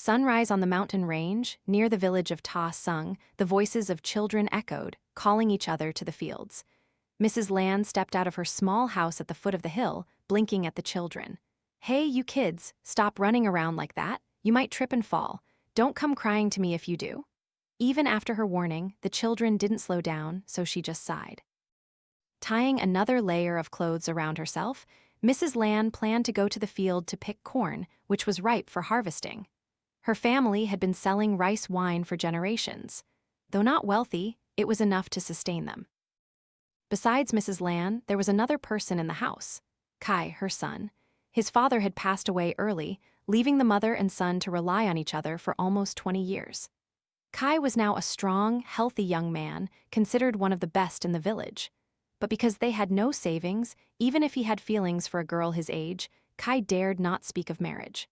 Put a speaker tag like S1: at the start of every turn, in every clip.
S1: Sunrise on the mountain range, near the village of Ta Sung, the voices of children echoed, calling each other to the fields. Mrs. Land stepped out of her small house at the foot of the hill, blinking at the children. "Hey, you kids, stop running around like that. You might trip and fall. Don't come crying to me if you do." Even after her warning, the children didn't slow down, so she just sighed. Tying another layer of clothes around herself, Mrs. Land planned to go to the field to pick corn, which was ripe for harvesting. Her family had been selling rice wine for generations. Though not wealthy, it was enough to sustain them. Besides Mrs. Land, there was another person in the house, Kai, her son. His father had passed away early, leaving the mother and son to rely on each other for almost 20 years. Kai was now a strong, healthy young man, considered one of the best in the village. But because they had no savings, even if he had feelings for a girl his age, Kai dared not speak of marriage.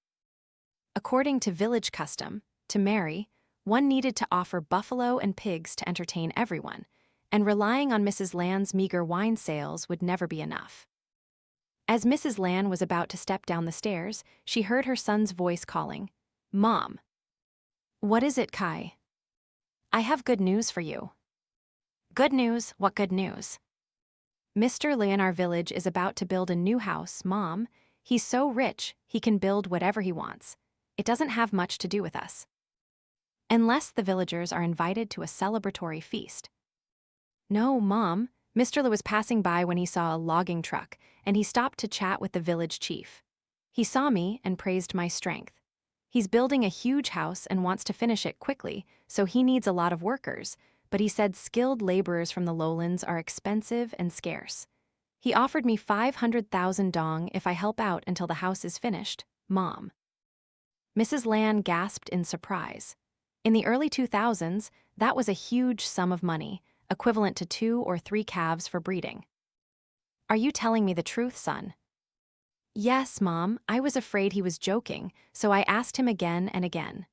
S1: According to village custom, to marry, one needed to offer buffalo and pigs to entertain everyone, and relying on Mrs. Land's meager wine sales would never be enough. As Mrs. Land was about to step down the stairs, she heard her son's voice calling, "Mom." "What is it, Kai?" "I have good news for you." "Good news? What good news?" "Mr. Lee in our village is about to build a new house, Mom. He's so rich, he can build whatever he wants. It doesn't have much to do with us. Unless the villagers are invited to a celebratory feast." "No, Mom. Mr. Lee was passing by when he saw a logging truck, and he stopped to chat with the village chief. He saw me and praised my strength. He's building a huge house and wants to finish it quickly, so he needs a lot of workers, but he said skilled laborers from the lowlands are expensive and scarce. He offered me 500,000 dong if I help out until the house is finished, Mom." Mrs. Land gasped in surprise. In the early 2000s, that was a huge sum of money, equivalent to 2 or 3 calves for breeding. "Are you telling me the truth, son?" "Yes, Mom. I was afraid he was joking, so I asked him again and again.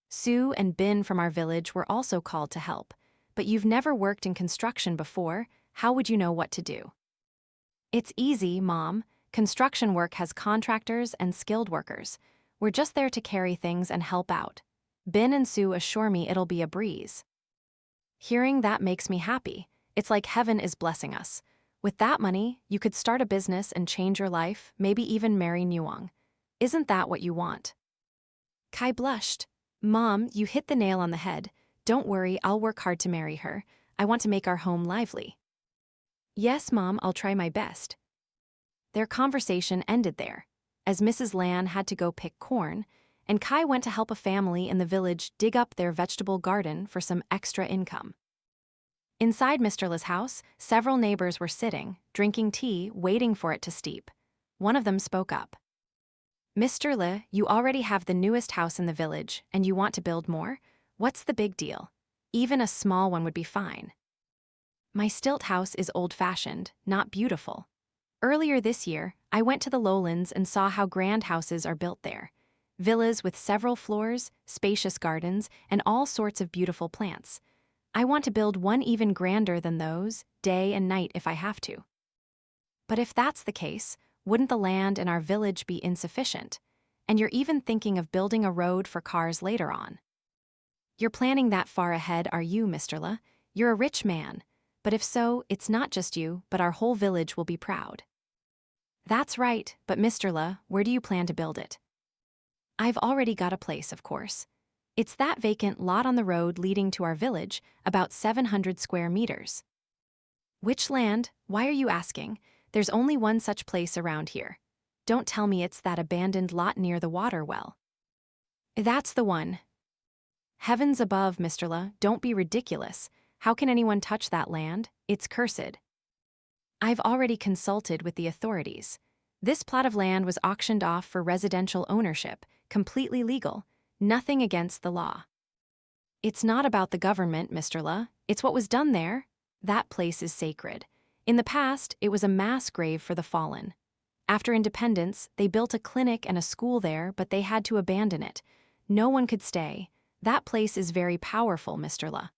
S1: Sue and Bin from our village were also called to help. But you've never worked in construction before, how would you know what to do?" "It's easy, Mom. Construction work has contractors and skilled workers. We're just there to carry things and help out. Bin and Sue assure me it'll be a breeze." Hearing that makes me happy. It's like heaven is blessing us. With that money, you could start a business and change your life, maybe even marry Khuong. Isn't that what you want? Kai blushed. "Mom, you hit the nail on the head. Don't worry, I'll work hard to marry her. I want to make our home lively." "Yes, Mom, I'll try my best." Their conversation ended there, as Mrs. Land had to go pick corn, and Kai went to help a family in the village dig up their vegetable garden for some extra income. Inside Mr. Le's house, several neighbors were sitting, drinking tea, waiting for it to steep. One of them spoke up. "Mr. Le, you already have the newest house in the village, and you want to build more? What's the big deal? Even a small one would be fine." "My stilt house is old-fashioned, not beautiful. Earlier this year, I went to the lowlands and saw how grand houses are built there. Villas with several floors, spacious gardens, and all sorts of beautiful plants. I want to build one even grander than those, day and night if I have to." "But if that's the case, wouldn't the land in our village be insufficient? And you're even thinking of building a road for cars later on. You're planning that far ahead, are you, Mr. Le? You're a rich man. But if so, it's not just you, but our whole village will be proud." "That's right, but Mr. Le, where do you plan to build it?" "I've already got a place, of course. It's that vacant lot on the road leading to our village, about 700 square meters." "Which land? Why are you asking? There's only one such place around here. Don't tell me it's that abandoned lot near the water well." "That's the one." "Heavens above, Mr. Le, don't be ridiculous. How can anyone touch that land? It's cursed." "I've already consulted with the authorities. This plot of land was auctioned off for residential ownership, completely legal, nothing against the law." "It's not about the government, Mr. Le. It's what was done there. That place is sacred. In the past, it was a mass grave for the fallen. After independence, they built a clinic and a school there, but they had to abandon it. No one could stay. That place is very powerful, Mr. Le."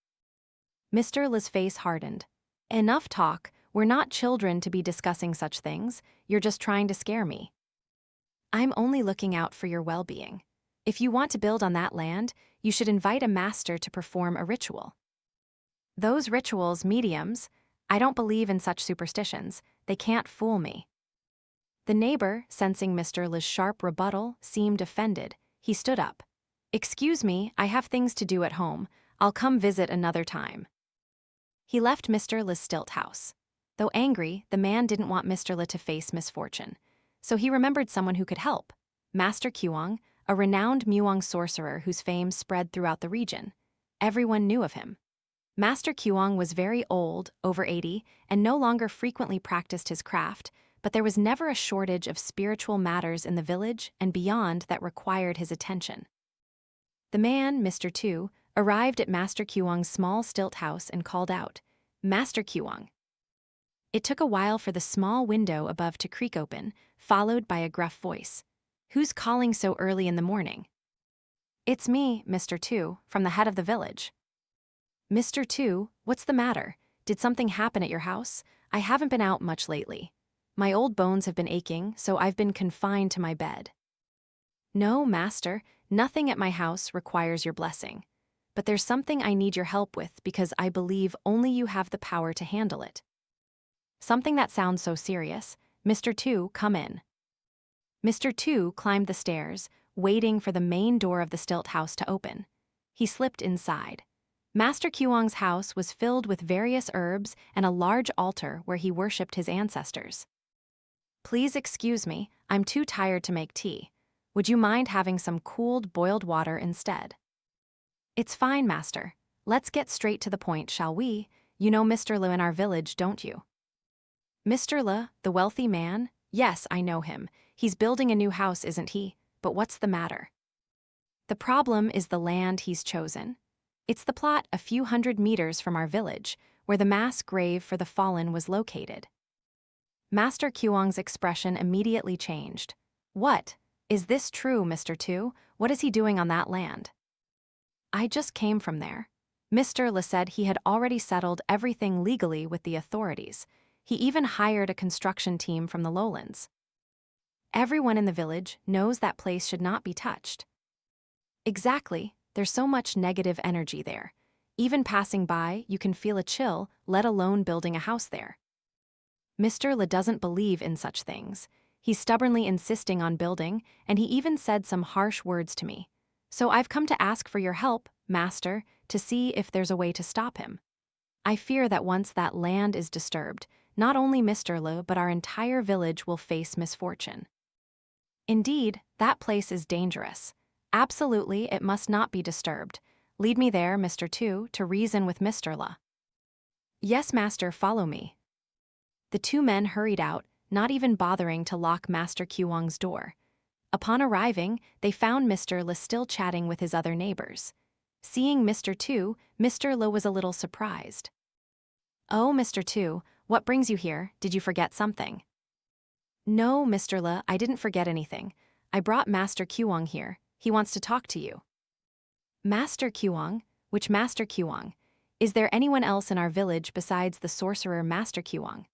S1: Mr. Le's face hardened. "Enough talk. We're not children to be discussing such things. You're just trying to scare me." "I'm only looking out for your well-being. If you want to build on that land, you should invite a master to perform a ritual. Those rituals, mediums, I don't believe in such superstitions. They can't fool me. The neighbor, sensing Mr. Le's sharp rebuttal, seemed offended. He stood up. Excuse me, I have things to do at home. I'll come visit another time. He left Mr. Le's stilt house. Though angry, the man didn't want Mr. Le to face misfortune. So he remembered someone who could help. Master Khuong, a renowned Muong sorcerer whose fame spread throughout the region. Everyone knew of him. Master Khuong was very old, over 80, and no longer frequently practiced his craft, but there was never a shortage of spiritual matters in the village and beyond that required his attention. The man, Mr. Tu, arrived at Master Khuong's small stilt house and called out, "Master Khuong." It took a while for the small window above to creak open, followed by a gruff voice. "Who's calling so early in the morning?" "It's me, Mr. Tu, from the head of the village." "Mr. Tu, what's the matter? Did something happen at your house? I haven't been out much lately. My old bones have been aching, so I've been confined to my bed." "No, Master, nothing at my house requires your blessing. But there's something I need your help with because I believe only you have the power to handle it." "Something that sounds so serious. Mr. Tu, come in." Mr. Tu climbed the stairs, waiting for the main door of the stilt house to open. He slipped inside. Master Khuong's house was filled with various herbs and a large altar where he worshipped his ancestors. "Please excuse me, I'm too tired to make tea. Would you mind having some cooled boiled water instead?" "It's fine, Master. Let's get straight to the point, shall we? You know Mr. Le in our village, don't you?" "Mr. Le, the wealthy man? Yes, I know him. He's building a new house, isn't he? But what's the matter?" "The problem is the land he's chosen. It's the plot a few hundred meters from our village, where the mass grave for the fallen was located." Master Khuong's expression immediately changed. "What? Is this true, Mr. Tu? What is he doing on that land?" "I just came from there. Mr. Le said he had already settled everything legally with the authorities. He even hired a construction team from the lowlands. Everyone in the village knows that place should not be touched." "Exactly. There's so much negative energy there. Even passing by, you can feel a chill, let alone building a house there." "Mr. Le doesn't believe in such things. He's stubbornly insisting on building, and he even said some harsh words to me. So I've come to ask for your help, Master, to see if there's a way to stop him. I fear that once that land is disturbed, not only Mr. Le but our entire village will face misfortune." "Indeed, that place is dangerous. Absolutely, it must not be disturbed. Lead me there, Mr. Tu, to reason with Mr. Le." "Yes, Master, follow me." The two men hurried out, not even bothering to lock Master Khuong's door. Upon arriving, they found Mr. Le still chatting with his other neighbors. Seeing Mr. Tu, Mr. Le was a little surprised. "Oh, Mr. Tu, what brings you here? Did you forget something?" "No, Mr. Le, I didn't forget anything. I brought Master Khuong here. He wants to talk to you." "Master Khuong? Which Master Khuong? Is there anyone else in our village besides the sorcerer Master Khuong?"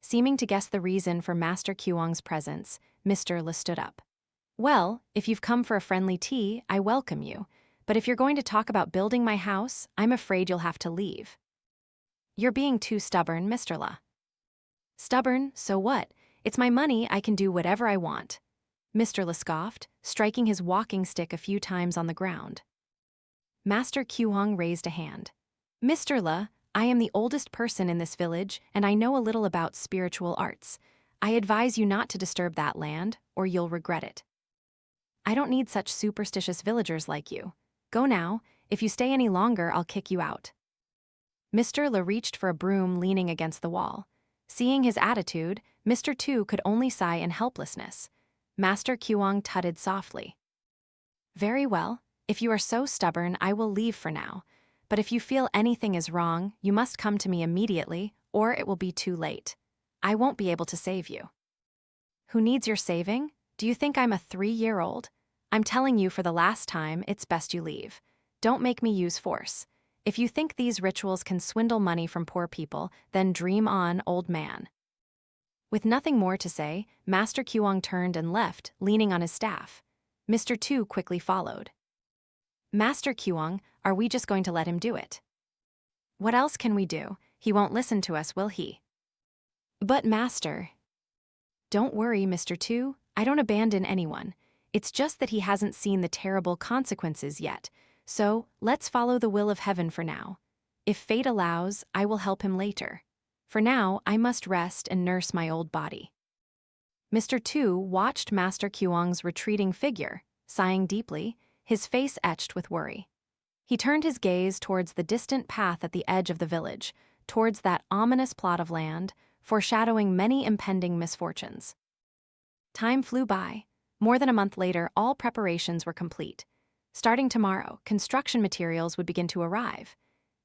S1: Seeming to guess the reason for Master Khuong's presence, Mr. Le stood up. "Well, if you've come for a friendly tea, I welcome you. But if you're going to talk about building my house, I'm afraid you'll have to leave." "You're being too stubborn, Mr. Le." "Stubborn? So what? It's my money, I can do whatever I want." Mr. Le scoffed, striking his walking stick a few times on the ground. Master Khuong raised a hand. "Mr. Le, I am the oldest person in this village, and I know a little about spiritual arts. I advise you not to disturb that land, or you'll regret it." "I don't need such superstitious villagers like you. Go now. If you stay any longer, I'll kick you out." Mr. Le reached for a broom leaning against the wall. Seeing his attitude, Mr. Tu could only sigh in helplessness. Master Khuong tutted softly. "Very well. If you are so stubborn, I will leave for now. But if you feel anything is wrong, you must come to me immediately, or it will be too late. I won't be able to save you." "Who needs your saving? Do you think I'm a 3-year-old? I'm telling you for the last time, it's best you leave. Don't make me use force. If you think these rituals can swindle money from poor people, then dream on, old man." With nothing more to say, Master Khuong turned and left, leaning on his staff. Mr. Tu quickly followed. Master Khuong, are we just going to let him do it? What else can we do? He won't listen to us, will he? But Master... Don't worry, Mr. Tu, I don't abandon anyone. It's just that he hasn't seen the terrible consequences yet, so let's follow the will of heaven for now. If fate allows, I will help him later. For now, I must rest and nurse my old body. Mr. Tu watched Master Khuong's retreating figure, sighing deeply, his face etched with worry. He turned his gaze towards the distant path at the edge of the village, towards that ominous plot of land, foreshadowing many impending misfortunes. Time flew by. More than a month later, all preparations were complete. Starting tomorrow, construction materials would begin to arrive.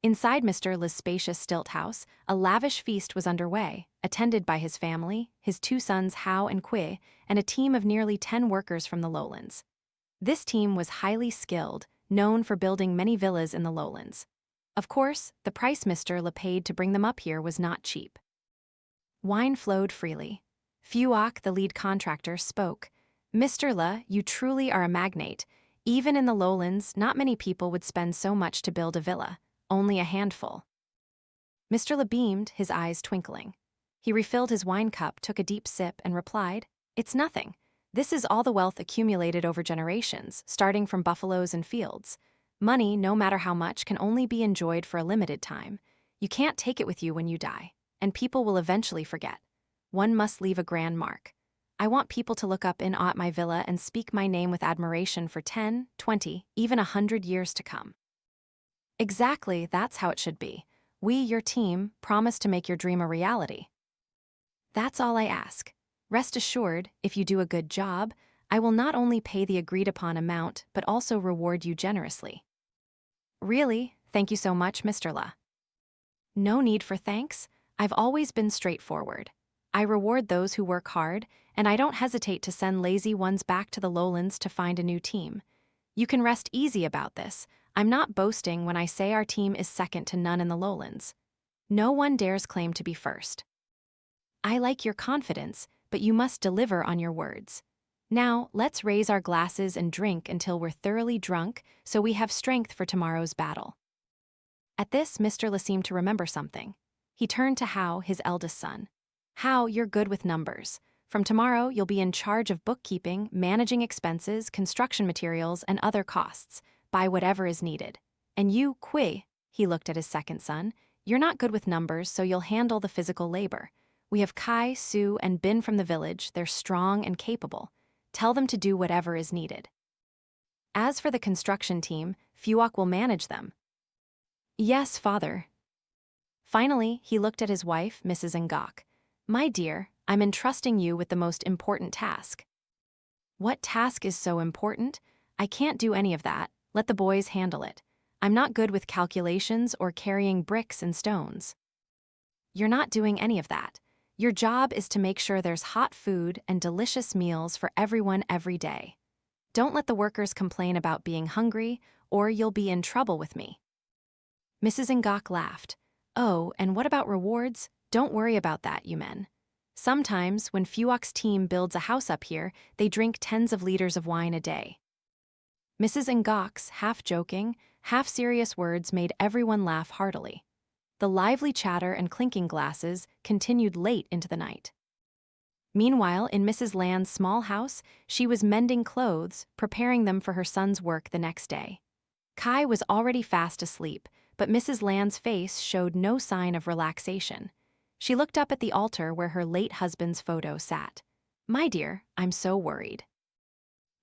S1: Inside Mr. Le's spacious stilt house, a lavish feast was underway, attended by his family, his two sons Hao and Kui, and a team of nearly 10 workers from the lowlands. This team was highly skilled, known for building many villas in the lowlands. Of course, the price Mr. Le paid to bring them up here was not cheap. Wine flowed freely. Phuoc, the lead contractor, spoke. Mr. Le, you truly are a magnate. Even in the lowlands, not many people would spend so much to build a villa, only a handful. Mr. Le beamed, his eyes twinkling. He refilled his wine cup, took a deep sip, and replied, It's nothing. This is all the wealth accumulated over generations, starting from buffaloes and fields. Money, no matter how much, can only be enjoyed for a limited time. You can't take it with you when you die, and people will eventually forget. One must leave a grand mark. I want people to look up in at my villa and speak my name with admiration for 10, 20, even 100 years to come. Exactly, that's how it should be. We, your team, promise to make your dream a reality. That's all I ask. Rest assured, if you do a good job, I will not only pay the agreed-upon amount, but also reward you generously. Really, thank you so much, Mr. Le. No need for thanks. I've always been straightforward. I reward those who work hard, and I don't hesitate to send lazy ones back to the lowlands to find a new team. You can rest easy about this. I'm not boasting when I say our team is second to none in the lowlands. No one dares claim to be first. I like your confidence, but you must deliver on your words. Now, let's raise our glasses and drink until we're thoroughly drunk so we have strength for tomorrow's battle. At this, Mr. Le seemed to remember something. He turned to Hao, his eldest son. Hao, you're good with numbers. From tomorrow, you'll be in charge of bookkeeping, managing expenses, construction materials, and other costs. Buy whatever is needed. And you, Kui, he looked at his second son, you're not good with numbers, so you'll handle the physical labor. We have Kai, Su, and Bin from the village. They're strong and capable. Tell them to do whatever is needed. As for the construction team, Phuoc will manage them. Yes, father. Finally, he looked at his wife, Mrs. Ngok. My dear, I'm entrusting you with the most important task. What task is so important? I can't do any of that. Let the boys handle it. I'm not good with calculations or carrying bricks and stones. You're not doing any of that. Your job is to make sure there's hot food and delicious meals for everyone every day. Don't let the workers complain about being hungry, or you'll be in trouble with me. Mrs. Ngok laughed. Oh, and what about rewards? Don't worry about that, you men. Sometimes, when Phuoc's team builds a house up here, they drink tens of liters of wine a day. Mrs. Ngok's half-joking, half-serious words made everyone laugh heartily. The lively chatter and clinking glasses continued late into the night. Meanwhile, in Mrs. Land's small house, she was mending clothes, preparing them for her son's work the next day. Kai was already fast asleep, but Mrs. Land's face showed no sign of relaxation. She looked up at the altar where her late husband's photo sat. My dear, I'm so worried.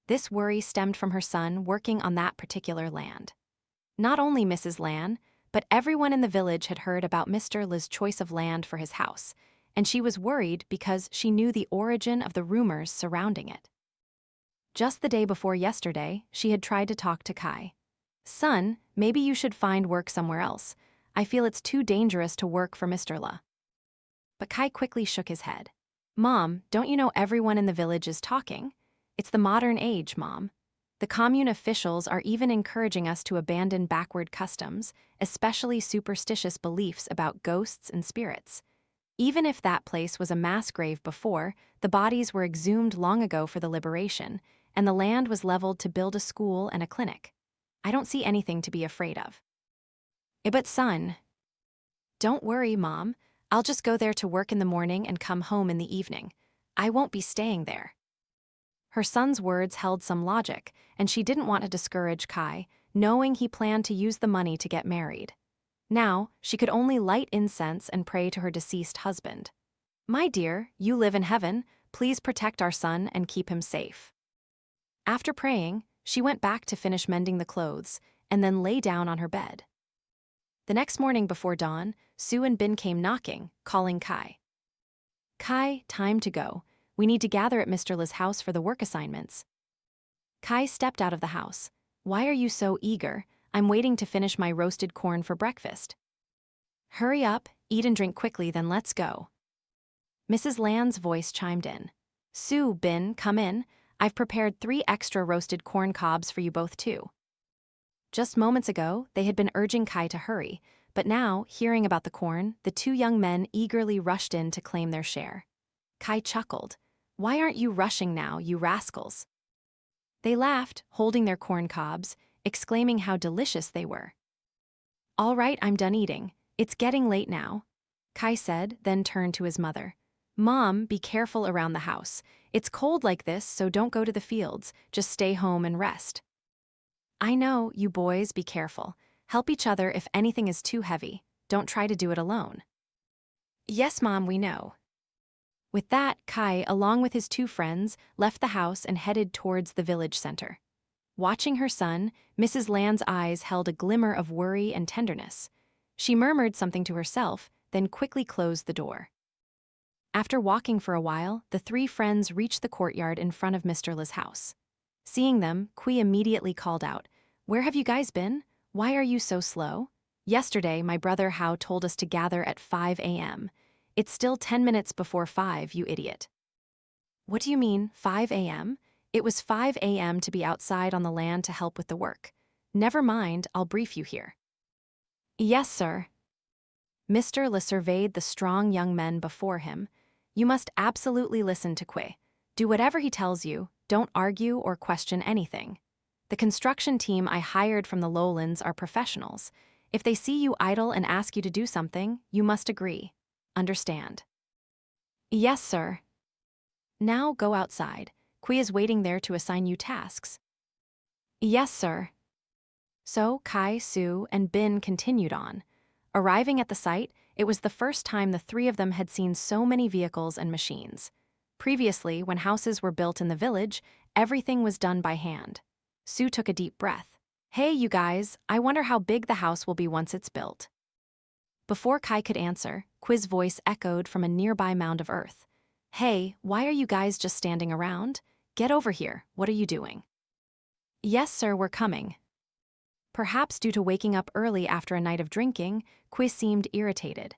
S1: This worry stemmed from her son working on that particular land. Not only Mrs. Land, but everyone in the village had heard about Mr. Le's choice of land for his house, and she was worried because she knew the origin of the rumors surrounding it. Just the day before yesterday, she had tried to talk to Kai. Son, maybe you should find work somewhere else. I feel it's too dangerous to work for Mr. Le. But Kai quickly shook his head. Mom, don't you know everyone in the village is talking? It's the modern age, Mom. The commune officials are even encouraging us to abandon backward customs, especially superstitious beliefs about ghosts and spirits. Even if that place was a mass grave before, the bodies were exhumed long ago for the liberation, and the land was leveled to build a school and a clinic. I don't see anything to be afraid of. But son, don't worry, Mom. I'll just go there to work in the morning and come home in the evening. I won't be staying there. Her son's words held some logic, and she didn't want to discourage Kai, knowing he planned to use the money to get married. Now, she could only light incense and pray to her deceased husband. My dear, you live in heaven. Please protect our son and keep him safe. After praying, she went back to finish mending the clothes and then lay down on her bed. The next morning before dawn, Sue and Bin came knocking, calling Kai. Kai, time to go. We need to gather at Mr. Li's house for the work assignments. Kai stepped out of the house. Why are you so eager? I'm waiting to finish my roasted corn for breakfast. Hurry up, eat and drink quickly, then let's go. Mrs. Land's voice chimed in. Sue, Bin, come in. I've prepared 3 extra roasted corn cobs for you both too. Just moments ago, they had been urging Kai to hurry, but now, hearing about the corn, the 2 young men eagerly rushed in to claim their share. Kai chuckled. Why aren't you rushing now, you rascals? They laughed, holding their corn cobs, exclaiming how delicious they were. All right, I'm done eating. It's getting late now, Kai said, then turned to his mother. Mom, be careful around the house. It's cold like this, so don't go to the fields. Just stay home and rest. I know, you boys, be careful. Help each other if anything is too heavy. Don't try to do it alone. Yes, Mom, we know. With that, Kai, along with his 2 friends, left the house and headed towards the village center. Watching her son, Mrs. Land's eyes held a glimmer of worry and tenderness. She murmured something to herself, then quickly closed the door. After walking for a while, the 3 friends reached the courtyard in front of Mr. Li's house. Seeing them, Kui immediately called out, Where have you guys been? Why are you so slow? Yesterday, my brother Hao told us to gather at 5 a.m. It's still 10 minutes before 5, you idiot. What do you mean, 5 a.m.? It was 5 a.m. to be outside on the land to help with the work. Never mind, I'll brief you here. Yes, sir. Mr. Li surveyed the strong young men before him. You must absolutely listen to Kui. Do whatever he tells you, don't argue or question anything. The construction team I hired from the lowlands are professionals. If they see you idle and ask you to do something, you must agree. Understand? Yes, sir. Now go outside. Kui is waiting there to assign you tasks. Yes, sir. So Kai, Sue, and Bin continued on. Arriving at the site, it was the first time the 3 of them had seen so many vehicles and machines. Previously, when houses were built in the village, everything was done by hand. Sue took a deep breath. Hey, you guys, I wonder how big the house will be once it's built. Before Kai could answer, Kui's voice echoed from a nearby mound of earth. Hey, why are you guys just standing around? Get over here, what are you doing? Yes, sir, we're coming. Perhaps due to waking up early after a night of drinking, Kui seemed irritated.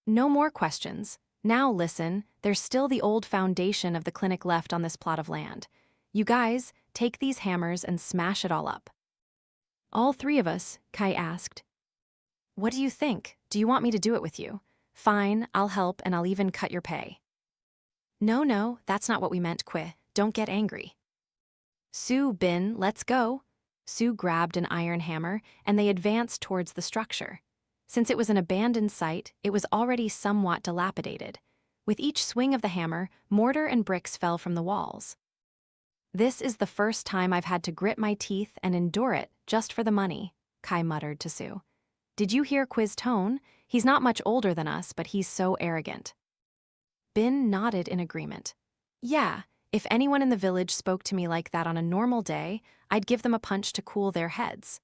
S1: No more questions. Now listen, there's still the old foundation of the clinic left on this plot of land. You guys, take these hammers and smash it all up. All 3 of us, Kai asked. What do you think? Do you want me to do it with you? Fine, I'll help and I'll even cut your pay. No, that's not what we meant, Kui. Don't get angry. Sue, Bin, let's go. Sue grabbed an iron hammer and they advanced towards the structure. Since it was an abandoned site, it was already somewhat dilapidated. With each swing of the hammer, mortar and bricks fell from the walls. This is the first time I've had to grit my teeth and endure it just for the money, Kai muttered to Sue. Did you hear Kui's tone? He's not much older than us, but he's so arrogant. Bin nodded in agreement. Yeah, if anyone in the village spoke to me like that on a normal day, I'd give them a punch to cool their heads.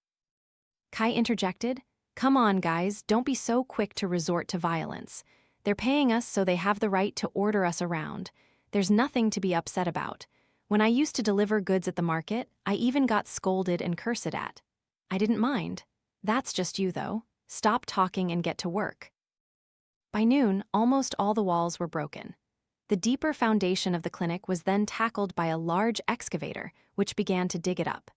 S1: Kai interjected, Come on, guys, don't be so quick to resort to violence. They're paying us so they have the right to order us around. There's nothing to be upset about. When I used to deliver goods at the market, I even got scolded and cursed at. I didn't mind. That's just you, though. Stop talking and get to work. By noon, almost all the walls were broken. The deeper foundation of the clinic was then tackled by a large excavator, which began to dig it up.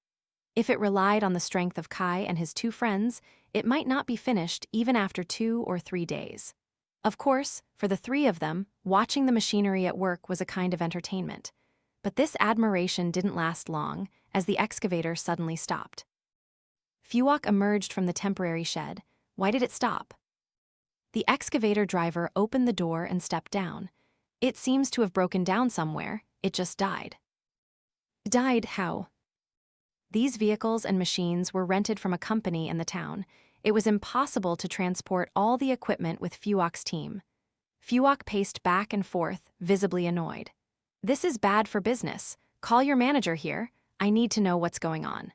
S1: If it relied on the strength of Kai and his 2 friends, it might not be finished even after 2 or 3 days. Of course, for the 3 of them, watching the machinery at work was a kind of entertainment. But this admiration didn't last long, as the excavator suddenly stopped. Phuoc emerged from the temporary shed. Why did it stop? The excavator driver opened the door and stepped down. It seems to have broken down somewhere. It just died. Died how? These vehicles and machines were rented from a company in the town. It was impossible to transport all the equipment with Phuoc's team. Phuoc paced back and forth, visibly annoyed. This is bad for business. Call your manager here. I need to know what's going on.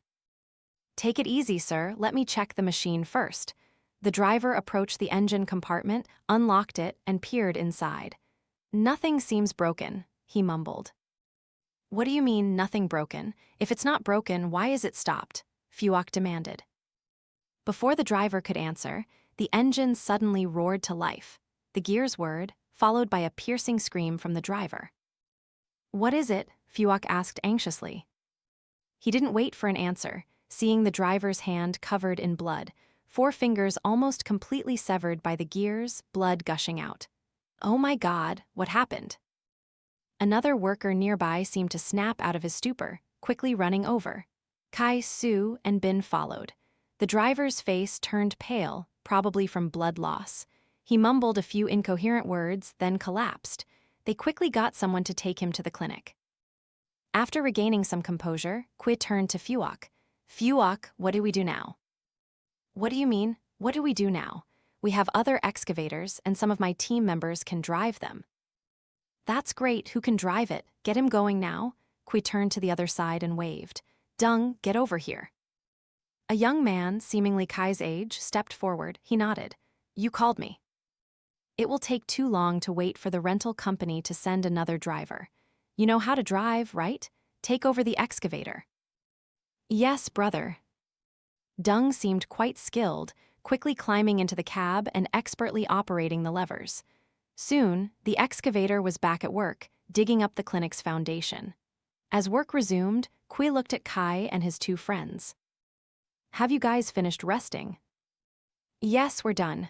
S1: Take it easy, sir. Let me check the machine first. The driver approached the engine compartment, unlocked it, and peered inside. Nothing seems broken, he mumbled. What do you mean, nothing broken? If it's not broken, why is it stopped? Phuoc demanded. Before the driver could answer, the engine suddenly roared to life. The gears whirred, followed by a piercing scream from the driver. What is it? Phuoc asked anxiously. He didn't wait for an answer, seeing the driver's hand covered in blood, 4 fingers almost completely severed by the gears, blood gushing out. Oh my God, what happened? Another worker nearby seemed to snap out of his stupor, quickly running over. Kai, Su, and Bin followed. The driver's face turned pale, probably from blood loss. He mumbled a few incoherent words, then collapsed. They quickly got someone to take him to the clinic. After regaining some composure, Qui turned to Phuoc. Phuoc, what do we do now? What do you mean, what do we do now? We have other excavators, and some of my team members can drive them. That's great, who can drive it? Get him going now. Qui turned to the other side and waved. Dung, get over here. A young man, seemingly Kai's age, stepped forward. He nodded. You called me. It will take too long to wait for the rental company to send another driver. You know how to drive, right? Take over the excavator. Yes, brother. Dung seemed quite skilled, quickly climbing into the cab and expertly operating the levers. Soon, the excavator was back at work, digging up the clinic's foundation. As work resumed, Qui looked at Kai and his 2 friends. Have you guys finished resting? Yes, we're done.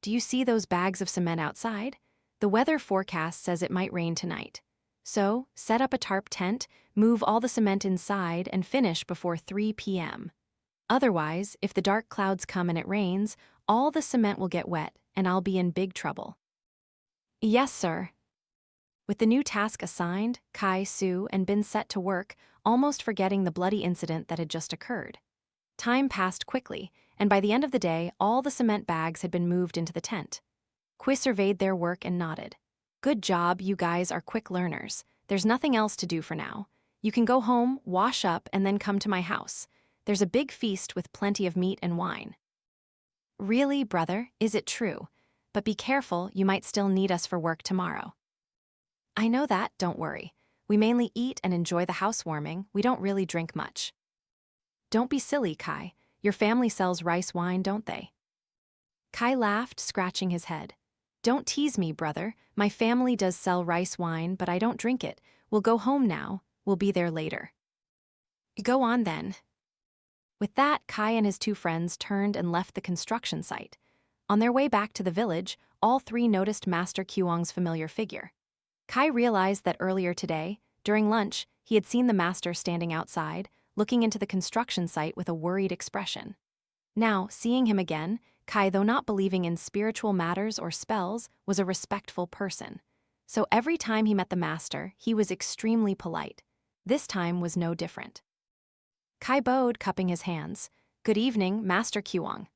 S1: Do you see those bags of cement outside? The weather forecast says it might rain tonight. So, set up a tarp tent, move all the cement inside, and finish before 3 p.m. Otherwise, if the dark clouds come and it rains, all the cement will get wet, and I'll be in big trouble. Yes, sir. With the new task assigned, Kai, Su, and Bin set to work, almost forgetting the bloody incident that had just occurred. Time passed quickly, and by the end of the day, all the cement bags had been moved into the tent. Qui surveyed their work and nodded. Good job, you guys are quick learners. There's nothing else to do for now. You can go home, wash up, and then come to my house. There's a big feast with plenty of meat and wine. Really, brother, is it true? But be careful, you might still need us for work tomorrow. I know that, don't worry. We mainly eat and enjoy the housewarming, we don't really drink much. Don't be silly, Kai. Your family sells rice wine, don't they? Kai laughed, scratching his head. Don't tease me, brother. My family does sell rice wine, but I don't drink it. We'll go home now. We'll be there later. Go on then. With that, Kai and his 2 friends turned and left the construction site. On their way back to the village, all 3 noticed Master Khuong's familiar figure. Kai realized that earlier today, during lunch, he had seen the master standing outside, looking into the construction site with a worried expression. Now, seeing him again, Kai, though not believing in spiritual matters or spells, was a respectful person. So every time he met the master, he was extremely polite. This time was no different. Kai bowed, cupping his hands. Good evening, Master Khuong.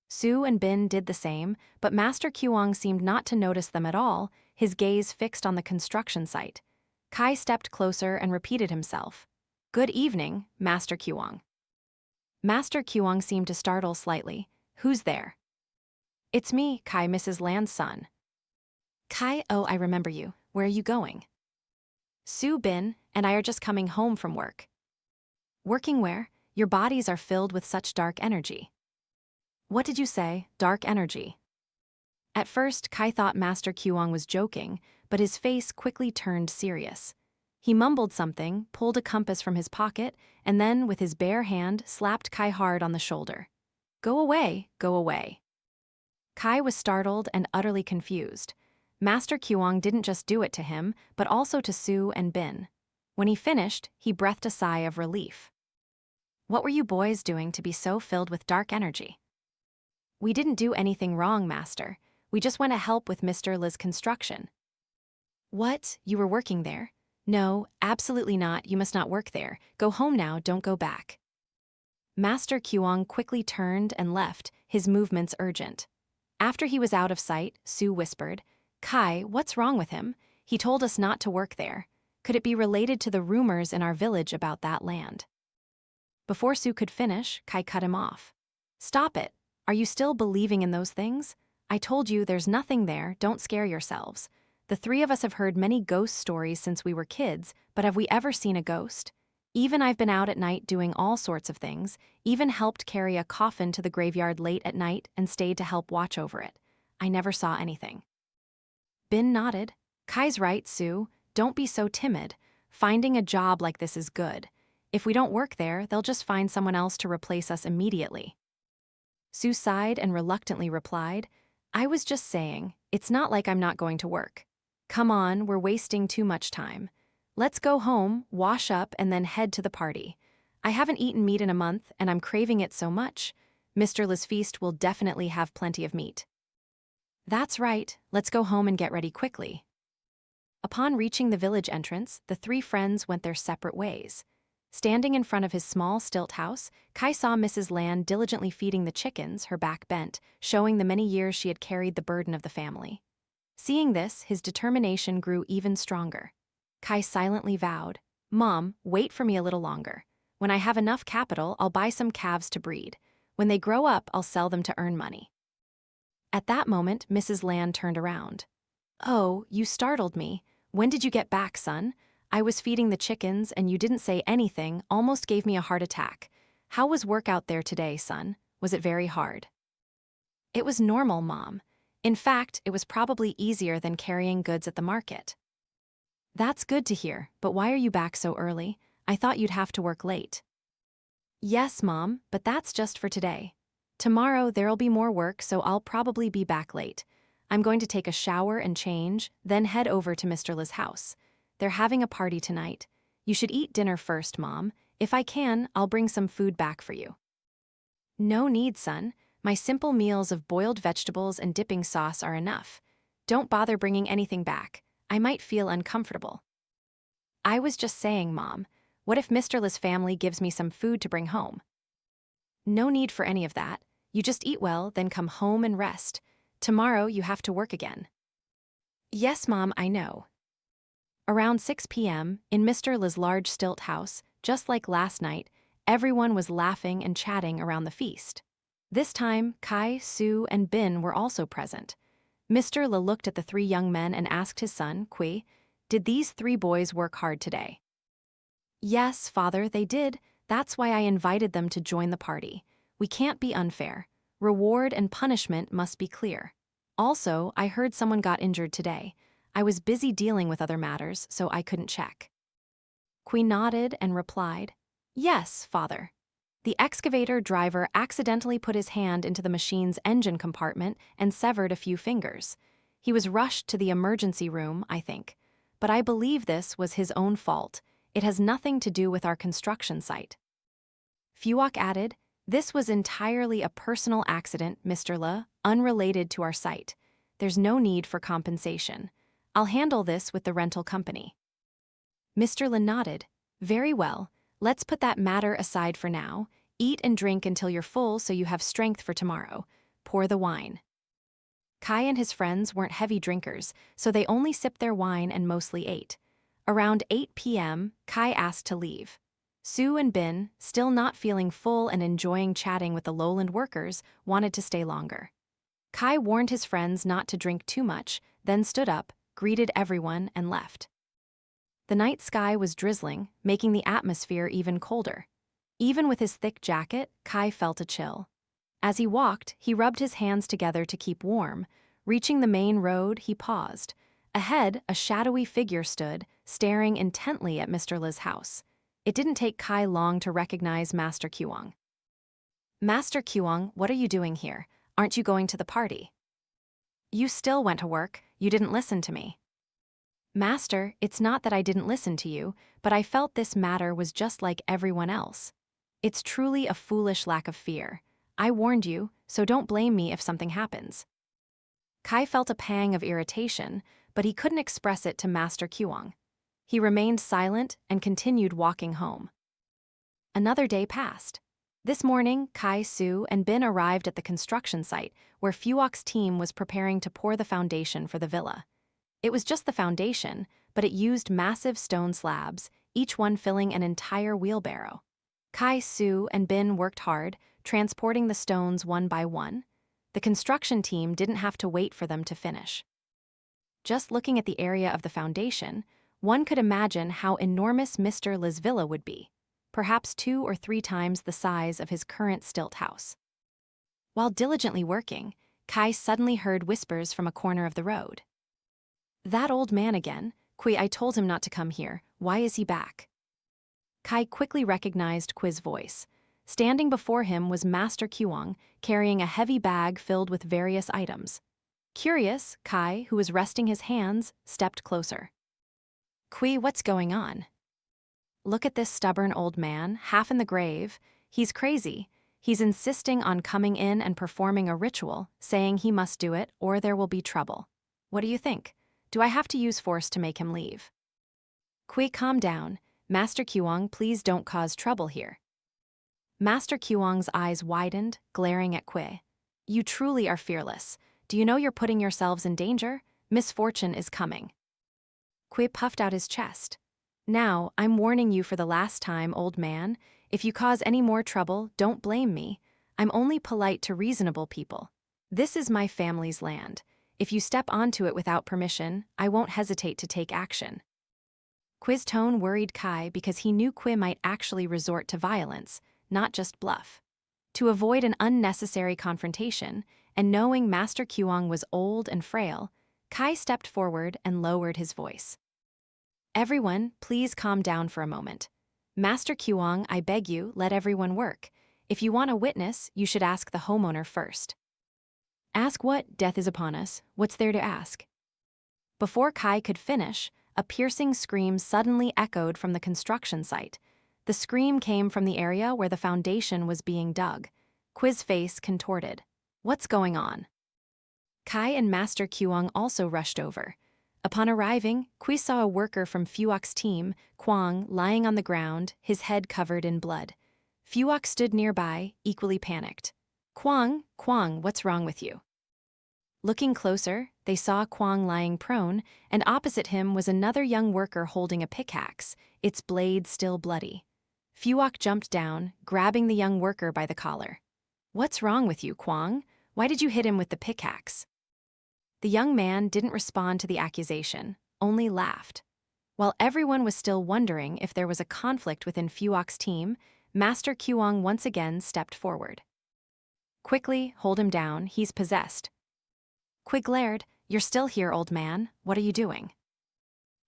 S1: Su and Bin did the same, but Master Khuong seemed not to notice them at all, his gaze fixed on the construction site. Kai stepped closer and repeated himself. Good evening, Master Khuong. Master Khuong seemed to startle slightly. Who's there? It's me, Kai, Mrs. Land's son. Kai, oh, I remember you. Where are you going? Su, Bin, and I are just coming home from work. Working where? Your bodies are filled with such dark energy. What did you say, dark energy? At first, Kai thought Master Khuong was joking, but his face quickly turned serious. He mumbled something, pulled a compass from his pocket, and then, with his bare hand, slapped Kai hard on the shoulder. Go away, go away. Kai was startled and utterly confused. Master Khuong didn't just do it to him, but also to Sue and Bin. When he finished, he breathed a sigh of relief. What were you boys doing to be so filled with dark energy? We didn't do anything wrong, Master. We just went to help with Mr. Li's construction. What? You were working there? No, absolutely not. You must not work there. Go home now, don't go back. Master Khuong quickly turned and left, his movements urgent. After he was out of sight, Sue whispered, Kai, what's wrong with him? He told us not to work there. Could it be related to the rumors in our village about that land? Before Sue could finish, Kai cut him off. Stop it. Are you still believing in those things? I told you there's nothing there, don't scare yourselves. The three of us have heard many ghost stories since we were kids, but have we ever seen a ghost? Even I've been out at night doing all sorts of things, even helped carry a coffin to the graveyard late at night and stayed to help watch over it. I never saw anything. Bin nodded. Kai's right, Sue. Don't be so timid. Finding a job like this is good. If we don't work there, they'll just find someone else to replace us immediately. Sue sighed and reluctantly replied, I was just saying, it's not like I'm not going to work. Come on, we're wasting too much time. Let's go home, wash up, and then head to the party. I haven't eaten meat in a month, and I'm craving it so much. Mr. Li's feast will definitely have plenty of meat. That's right, let's go home and get ready quickly. Upon reaching the village entrance, the three friends went their separate ways. Standing in front of his small stilt house, Kai saw Mrs. Lan diligently feeding the chickens, her back bent, showing the many years she had carried the burden of the family. Seeing this, his determination grew even stronger. Kai silently vowed, Mom, wait for me a little longer. When I have enough capital, I'll buy some calves to breed. When they grow up, I'll sell them to earn money. At that moment, Mrs. Lan turned around. Oh, you startled me. When did you get back, son? I was feeding the chickens and you didn't say anything, almost gave me a heart attack. How was work out there today, son? Was it very hard? It was normal, Mom. In fact, it was probably easier than carrying goods at the market. That's good to hear, but why are you back so early? I thought you'd have to work late. Yes, Mom, but that's just for today. Tomorrow there'll be more work, so I'll probably be back late. I'm going to take a shower and change, then head over to Mr. Li's house. They're having a party tonight. You should eat dinner first, Mom. If I can, I'll bring some food back for you. No need, son. My simple meals of boiled vegetables and dipping sauce are enough. Don't bother bringing anything back. I might feel uncomfortable. I was just saying, Mom. What if Mr. Li's family gives me some food to bring home? No need for any of that. You just eat well, then come home and rest. Tomorrow you have to work again. Yes, Mom, I know. Around 6 p.m., in Mr. Li's large stilt house, just like last night, everyone was laughing and chatting around the feast. This time, Kai, Sue, and Bin were also present. Mr. Li looked at the three young men and asked his son, Kui, did these three boys work hard today? Yes, Father, they did. That's why I invited them to join the party. We can't be unfair. Reward and punishment must be clear. Also, I heard someone got injured today. I was busy dealing with other matters, so I couldn't check. Kui nodded and replied, Yes, Father. The excavator driver accidentally put his hand into the machine's engine compartment and severed a few fingers. He was rushed to the emergency room, I think. But I believe this was his own fault. It has nothing to do with our construction site. Phuoc added, This was entirely a personal accident, Mr. Li, unrelated to our site. There's no need for compensation. I'll handle this with the rental company. Mr. Li nodded. Very well. Let's put that matter aside for now. Eat and drink until you're full so you have strength for tomorrow. Pour the wine. Kai and his friends weren't heavy drinkers, so they only sipped their wine and mostly ate. Around 8 p.m., Kai asked to leave. Sue and Bin, still not feeling full and enjoying chatting with the lowland workers, wanted to stay longer. Kai warned his friends not to drink too much, then stood up, greeted everyone, and left. The night sky was drizzling, making the atmosphere even colder. Even with his thick jacket, Kai felt a chill. As he walked, he rubbed his hands together to keep warm. Reaching the main road, he paused. Ahead, a shadowy figure stood, staring intently at Mr. Li's house. It didn't take Kai long to recognize Master Khuong. Master Khuong, what are you doing here? Aren't you going to the party? You still went to work. You didn't listen to me. Master, it's not that I didn't listen to you, but I felt this matter was just like everyone else. It's truly a foolish lack of fear. I warned you, so don't blame me if something happens. Kai felt a pang of irritation, but he couldn't express it to Master Khuong. He remained silent and continued walking home. Another day passed. This morning, Kai, Su, and Bin arrived at the construction site where Phuoc's team was preparing to pour the foundation for the villa. It was just the foundation, but it used massive stone slabs, each one filling an entire wheelbarrow. Kai, Su, and Bin worked hard, transporting the stones one by one. The construction team didn't have to wait for them to finish. Just looking at the area of the foundation, one could imagine how enormous Mr. Li's villa would be, perhaps 2 or 3 times the size of his current stilt house. While diligently working, Kai suddenly heard whispers from a corner of the road. That old man again. Kui, I told him not to come here. Why is he back? Kai quickly recognized Kui's voice. Standing before him was Master Khuong, carrying a heavy bag filled with various items. Curious, Kai, who was resting his hands, stepped closer. Kui, what's going on? Look at this stubborn old man, half in the grave. He's crazy. He's insisting on coming in and performing a ritual, saying he must do it or there will be trouble. What do you think? Do I have to use force to make him leave? Kui, calm down. Master Khuong, please don't cause trouble here. Master Khuong's eyes widened, glaring at Kui. You truly are fearless. Do you know you're putting yourselves in danger? Misfortune is coming. Kui puffed out his chest. Now, I'm warning you for the last time, old man. If you cause any more trouble, don't blame me. I'm only polite to reasonable people. This is my family's land. If you step onto it without permission, I won't hesitate to take action. Kui's tone worried Kai because he knew Kui might actually resort to violence, not just bluff. To avoid an unnecessary confrontation, and knowing Master Khuong was old and frail, Kai stepped forward and lowered his voice. Everyone, please calm down for a moment. Master Khuong, I beg you, let everyone work. If you want a witness, you should ask the homeowner first. Ask what? Death is upon us. What's there to ask? Before Kai could finish, a piercing scream suddenly echoed from the construction site. The scream came from the area where the foundation was being dug. Kui's face contorted. What's going on? Kai and Master Khuong also rushed over. Upon arriving, Kui saw a worker from Phuoc's team, Khuong, lying on the ground, his head covered in blood. Phuoc stood nearby, equally panicked. Khuong, what's wrong with you? Looking closer, they saw Khuong lying prone, and opposite him was another young worker holding a pickaxe, its blade still bloody. Phuoc jumped down, grabbing the young worker by the collar. What's wrong with you, Khuong? Why did you hit him with the pickaxe? The young man didn't respond to the accusation, only laughed. While everyone was still wondering if there was a conflict within Phuoc's team, Master Khuong once again stepped forward. Quickly, hold him down, he's possessed. Kui glared, you're still here, old man, what are you doing?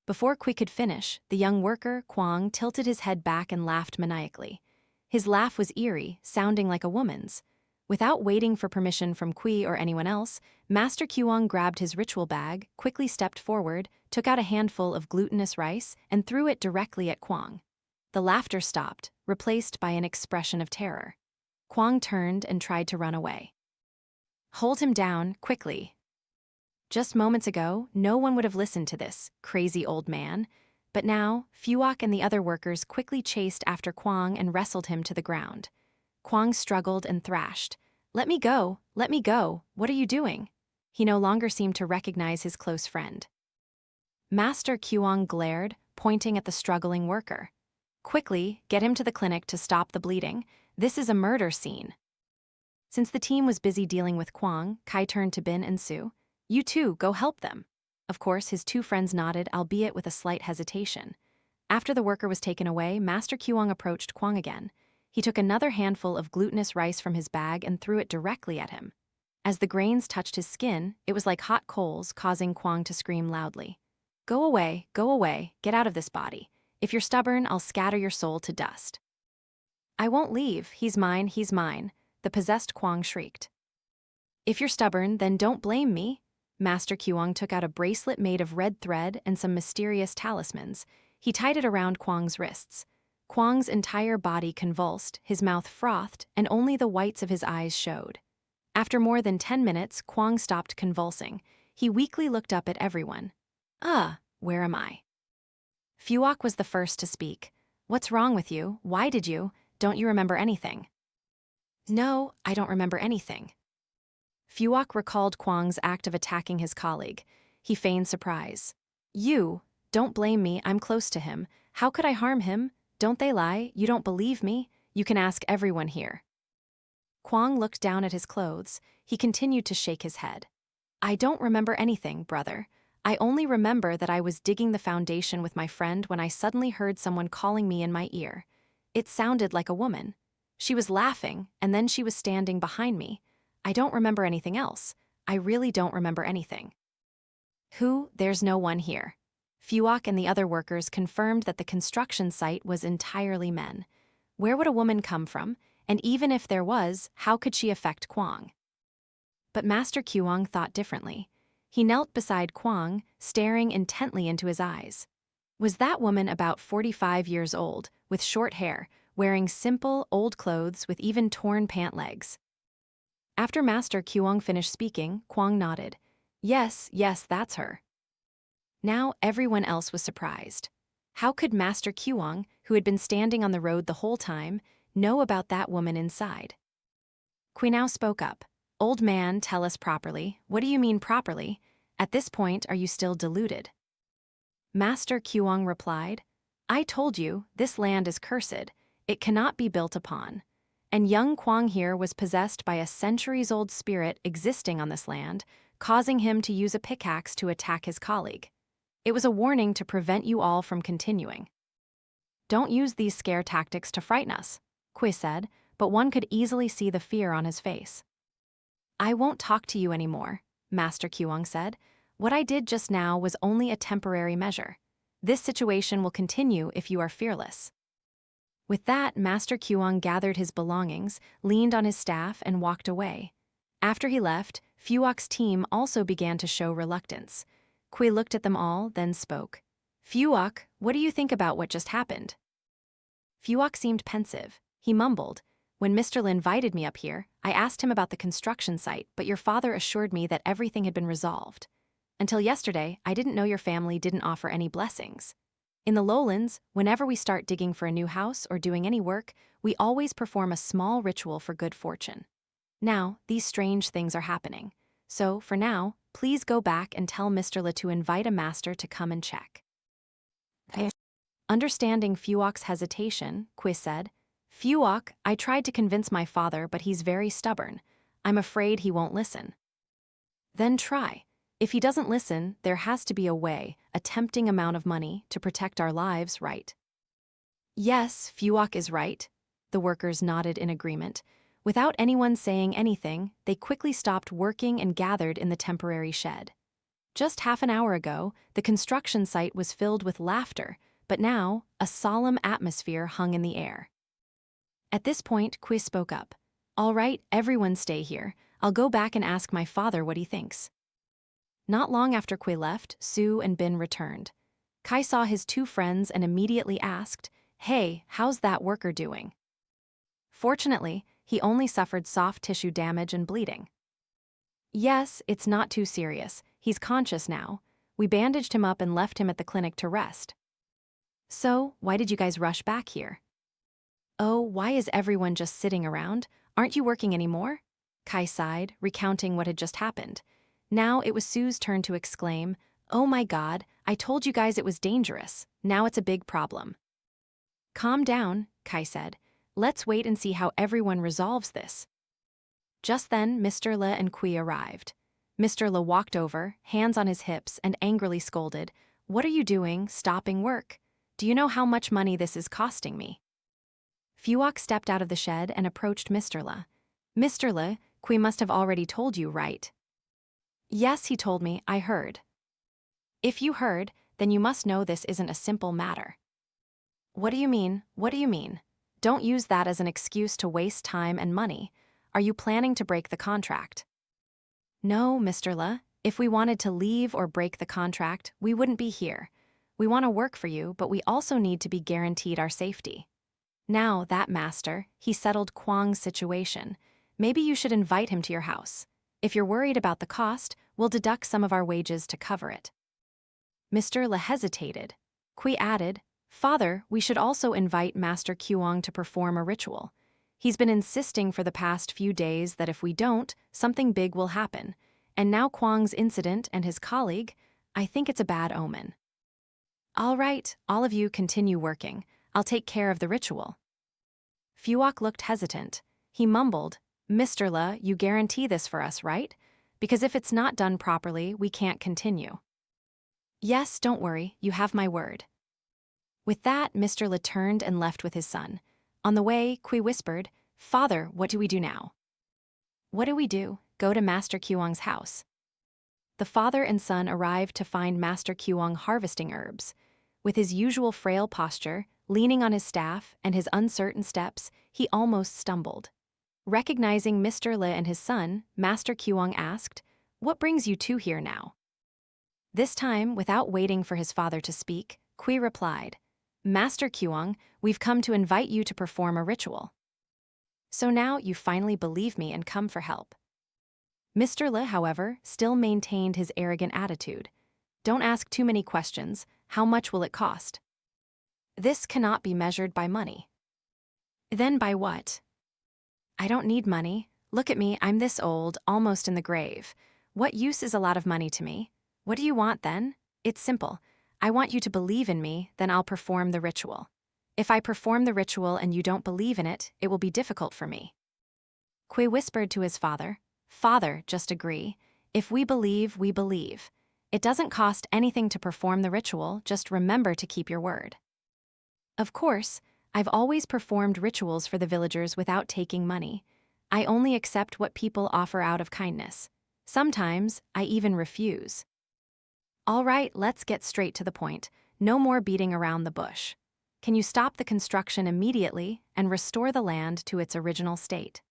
S1: Before Kui could finish, the young worker, Khuong, tilted his head back and laughed maniacally. His laugh was eerie, sounding like a woman's. Without waiting for permission from Kui or anyone else, Master Khuong grabbed his ritual bag, quickly stepped forward, took out a handful of glutinous rice, and threw it directly at Khuong. The laughter stopped, replaced by an expression of terror. Khuong turned and tried to run away. Hold him down, quickly. Just moments ago, no one would have listened to this crazy old man, but now, Phuoc and the other workers quickly chased after Khuong and wrestled him to the ground. Khuong struggled and thrashed. Let me go, what are you doing? He no longer seemed to recognize his close friend. Master Khuong glared, pointing at the struggling worker. Quickly, get him to the clinic to stop the bleeding. This is a murder scene. Since the team was busy dealing with Khuong, Kai turned to Bin and Su. You two, go help them. Of course, his 2 friends nodded, albeit with a slight hesitation. After the worker was taken away, Master Khuong approached Khuong again. He took another handful of glutinous rice from his bag and threw it directly at him. As the grains touched his skin, it was like hot coals, causing Khuong to scream loudly. Go away, get out of this body. If you're stubborn, I'll scatter your soul to dust. I won't leave, he's mine, the possessed Khuong shrieked. If you're stubborn, then don't blame me. Master Khuong took out a bracelet made of red thread and some mysterious talismans. He tied it around Khuong's wrists. Khuong's entire body convulsed, his mouth frothed, and only the whites of his eyes showed. After more than 10 minutes, Khuong stopped convulsing. He weakly looked up at everyone. Where am I? Phuoc was the first to speak. What's wrong with you? Why did you? Don't you remember anything? No, I don't remember anything. Phuoc recalled Khuong's act of attacking his colleague. He feigned surprise. You? Don't blame me, I'm close to him. How could I harm him? Don't they lie? You don't believe me? You can ask everyone here. Khuong looked down at his clothes. He continued to shake his head. I don't remember anything, brother. I only remember that I was digging the foundation with my friend when I suddenly heard someone calling me in my ear. It sounded like a woman. She was laughing, and then she was standing behind me. I don't remember anything else. I really don't remember anything. Who? There's no one here. Phuoc and the other workers confirmed that the construction site was entirely men. Where would a woman come from? And even if there was, how could she affect Khuong? But Master Khuong thought differently. He knelt beside Khuong, staring intently into his eyes. Was that woman about 45 years old, with short hair, wearing simple, old clothes with even torn pant legs? After Master Khuong finished speaking, Khuong nodded. Yes, that's her. Now everyone else was surprised. How could Master Khuong, who had been standing on the road the whole time, know about that woman inside? Kui now spoke up. Old man, tell us properly. What do you mean properly? At this point, are you still deluded? Master Khuong replied, I told you, this land is cursed. It cannot be built upon. And young Khuong here was possessed by a centuries-old spirit existing on this land, causing him to use a pickaxe to attack his colleague. It was a warning to prevent you all from continuing. Don't use these scare tactics to frighten us, Kui said, but one could easily see the fear on his face. I won't talk to you anymore, Master Khuong said. What I did just now was only a temporary measure. This situation will continue if you are fearless. With that, Master Khuong gathered his belongings, leaned on his staff, and walked away. After he left, Phuoc's team also began to show reluctance. Kui looked at them all, then spoke. Phuoc, what do you think about what just happened? Phuoc seemed pensive. He mumbled. When Mr. Lin invited me up here, I asked him about the construction site, but your father assured me that everything had been resolved. Until yesterday, I didn't know your family didn't offer any blessings. In the lowlands, whenever we start digging for a new house or doing any work, we always perform a small ritual for good fortune. Now, these strange things are happening. So, for now, please go back and tell Mr. Le to invite a master to come and check. Understanding Phuoc's hesitation, Kui said, Phuoc, I tried to convince my father, but he's very stubborn. I'm afraid he won't listen. Then try. If he doesn't listen, there has to be a way, a tempting amount of money, to protect our lives, right? Yes, Phuoc is right. The workers nodded in agreement. Without anyone saying anything, they quickly stopped working and gathered in the temporary shed. Just half an hour ago, the construction site was filled with laughter, but now, a solemn atmosphere hung in the air. At this point, Kui spoke up. All right, everyone stay here. I'll go back and ask my father what he thinks. Not long after Kui left, Su and Bin returned. Kai saw his two friends and immediately asked, Hey, how's that worker doing? Fortunately, he only suffered soft tissue damage and bleeding. Yes, it's not too serious. He's conscious now. We bandaged him up and left him at the clinic to rest. So, why did you guys rush back here? Oh, why is everyone just sitting around? Aren't you working anymore? Kai sighed, recounting what had just happened. Now it was Sue's turn to exclaim, Oh my God, I told you guys it was dangerous. Now it's a big problem. Calm down, Kai said. Let's wait and see how everyone resolves this. Just then, Mr. Le and Kui arrived. Mr. Le walked over, hands on his hips, and angrily scolded, What are you doing, stopping work? Do you know how much money this is costing me? Phuoc stepped out of the shed and approached Mr. Le. Mr. Le, Kui must have already told you, right? Yes, he told me, I heard. If you heard, then you must know this isn't a simple matter. What do you mean? What do you mean? Don't use that as an excuse to waste time and money. Are you planning to break the contract? No, Mr. Le, If we wanted to leave or break the contract, we wouldn't be here. We want to work for you, but we also need to be guaranteed our safety. Now, that master, he settled Khuong's situation. Maybe you should invite him to your house. If you're worried about the cost, we'll deduct some of our wages to cover it. Mr. Le hesitated. Kui added, Father, we should also invite Master Khuong to perform a ritual. He's been insisting for the past few days that if we don't, something big will happen. And now Khuong's incident and his colleague, I think it's a bad omen. All right, all of you continue working. I'll take care of the ritual. Phuoc looked hesitant. He mumbled, Mr. Le, you guarantee this for us, right? Because if it's not done properly, we can't continue. Yes, don't worry, you have my word. With that, Mr. Le turned and left with his son. On the way, Kui whispered, Father, what do we do now? What do we do? Go to Master Khuong's house. The father and son arrived to find Master Khuong harvesting herbs. With his usual frail posture, leaning on his staff, and his uncertain steps, he almost stumbled. Recognizing Mr. Le and his son, Master Khuong asked, What brings you two here now? This time, without waiting for his father to speak, Kui replied, Master Khuong, we've come to invite you to perform a ritual. So now you finally believe me and come for help. Mr. Le, however, still maintained his arrogant attitude. Don't ask too many questions. How much will it cost? This cannot be measured by money. Then by what? I don't need money. Look at me, I'm this old, almost in the grave. What use is a lot of money to me? What do you want then? It's simple. I want you to believe in me, then I'll perform the ritual. If I perform the ritual and you don't believe in it, it will be difficult for me. Kui whispered to his father, Father, just agree. If we believe, we believe. It doesn't cost anything to perform the ritual, just remember to keep your word. Of course, I've always performed rituals for the villagers without taking money. I only accept what people offer out of kindness. Sometimes, I even refuse. All right, let's get straight to the point. No more beating around the bush. Can you stop the construction immediately and restore the land to its original state?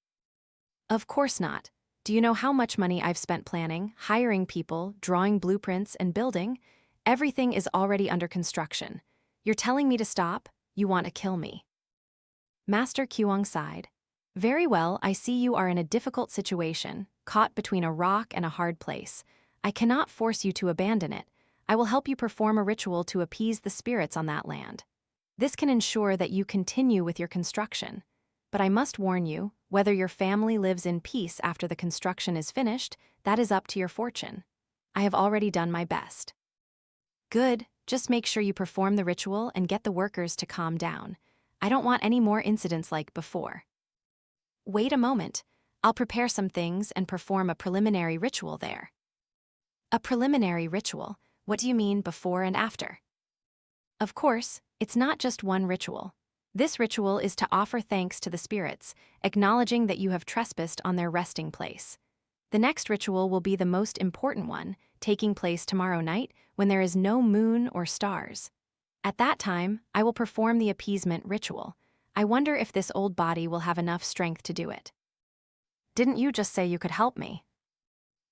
S1: Of course not. Do you know how much money I've spent planning, hiring people, drawing blueprints, and building? Everything is already under construction. You're telling me to stop? You want to kill me. Master Khuong sighed. Very well, I see you are in a difficult situation, caught between a rock and a hard place. I cannot force you to abandon it. I will help you perform a ritual to appease the spirits on that land. This can ensure that you continue with your construction. But I must warn you, whether your family lives in peace after the construction is finished, that is up to your fortune. I have already done my best. Good, just make sure you perform the ritual and get the workers to calm down. I don't want any more incidents like before. Wait a moment. I'll prepare some things and perform a preliminary ritual there. A preliminary ritual? What do you mean before and after? Of course, it's not just one ritual. This ritual is to offer thanks to the spirits, acknowledging that you have trespassed on their resting place. The next ritual will be the most important one, taking place tomorrow night when there is no moon or stars. At that time, I will perform the appeasement ritual. I wonder if this old body will have enough strength to do it. Didn't you just say you could help me?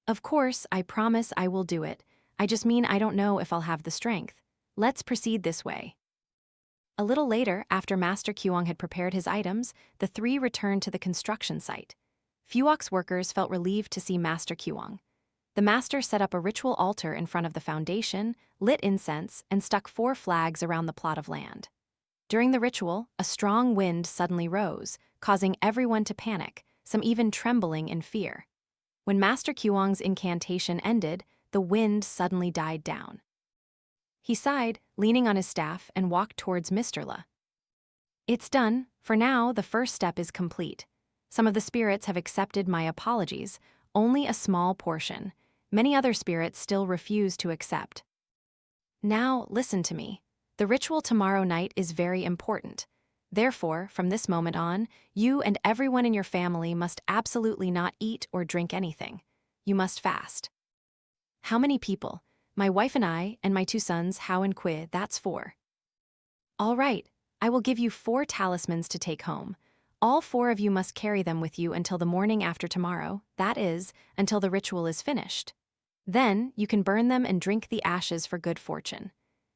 S1: Of course, I promise I will do it. I just mean I don't know if I'll have the strength. Let's proceed this way. A little later, after Master Khuong had prepared his items, the three returned to the construction site. Phuoc's workers felt relieved to see Master Khuong. The master set up a ritual altar in front of the foundation, lit incense, and stuck 4 flags around the plot of land. During the ritual, a strong wind suddenly rose, causing everyone to panic, some even trembling in fear. When Master Khuong's incantation ended, the wind suddenly died down. He sighed, leaning on his staff, and walked towards Mr. Le. It's done. For now, the first step is complete. Some of the spirits have accepted my apologies, only a small portion. Many other spirits still refuse to accept. Now, listen to me. The ritual tomorrow night is very important. Therefore, from this moment on, you and everyone in your family must absolutely not eat or drink anything. You must fast. How many people? My wife and I, and my 2 sons, Hao and Kui, that's 4. All right, I will give you 4 talismans to take home. All 4 of you must carry them with you until the morning after tomorrow, that is, until the ritual is finished. Then, you can burn them and drink the ashes for good fortune.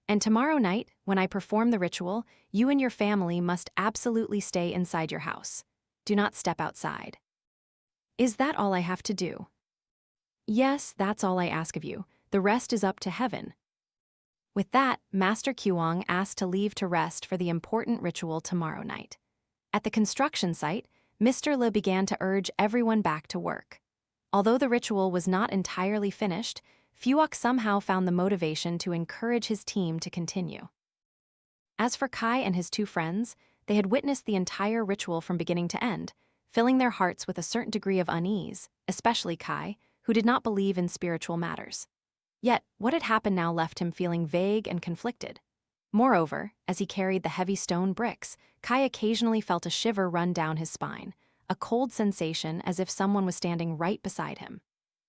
S1: And tomorrow night, when I perform the ritual, you and your family must absolutely stay inside your house. Do not step outside. Is that all I have to do? Yes, that's all I ask of you. The rest is up to heaven. With that, Master Khuong asked to leave to rest for the important ritual tomorrow night. At the construction site, Mr. Le began to urge everyone back to work. Although the ritual was not entirely finished, Phuoc somehow found the motivation to encourage his team to continue. As for Kai and his two friends, they had witnessed the entire ritual from beginning to end, filling their hearts with a certain degree of unease, especially Kai, who did not believe in spiritual matters. Yet, what had happened now left him feeling vague and conflicted. Moreover, as he carried the heavy stone bricks, Kai occasionally felt a shiver run down his spine, a cold sensation as if someone was standing right beside him.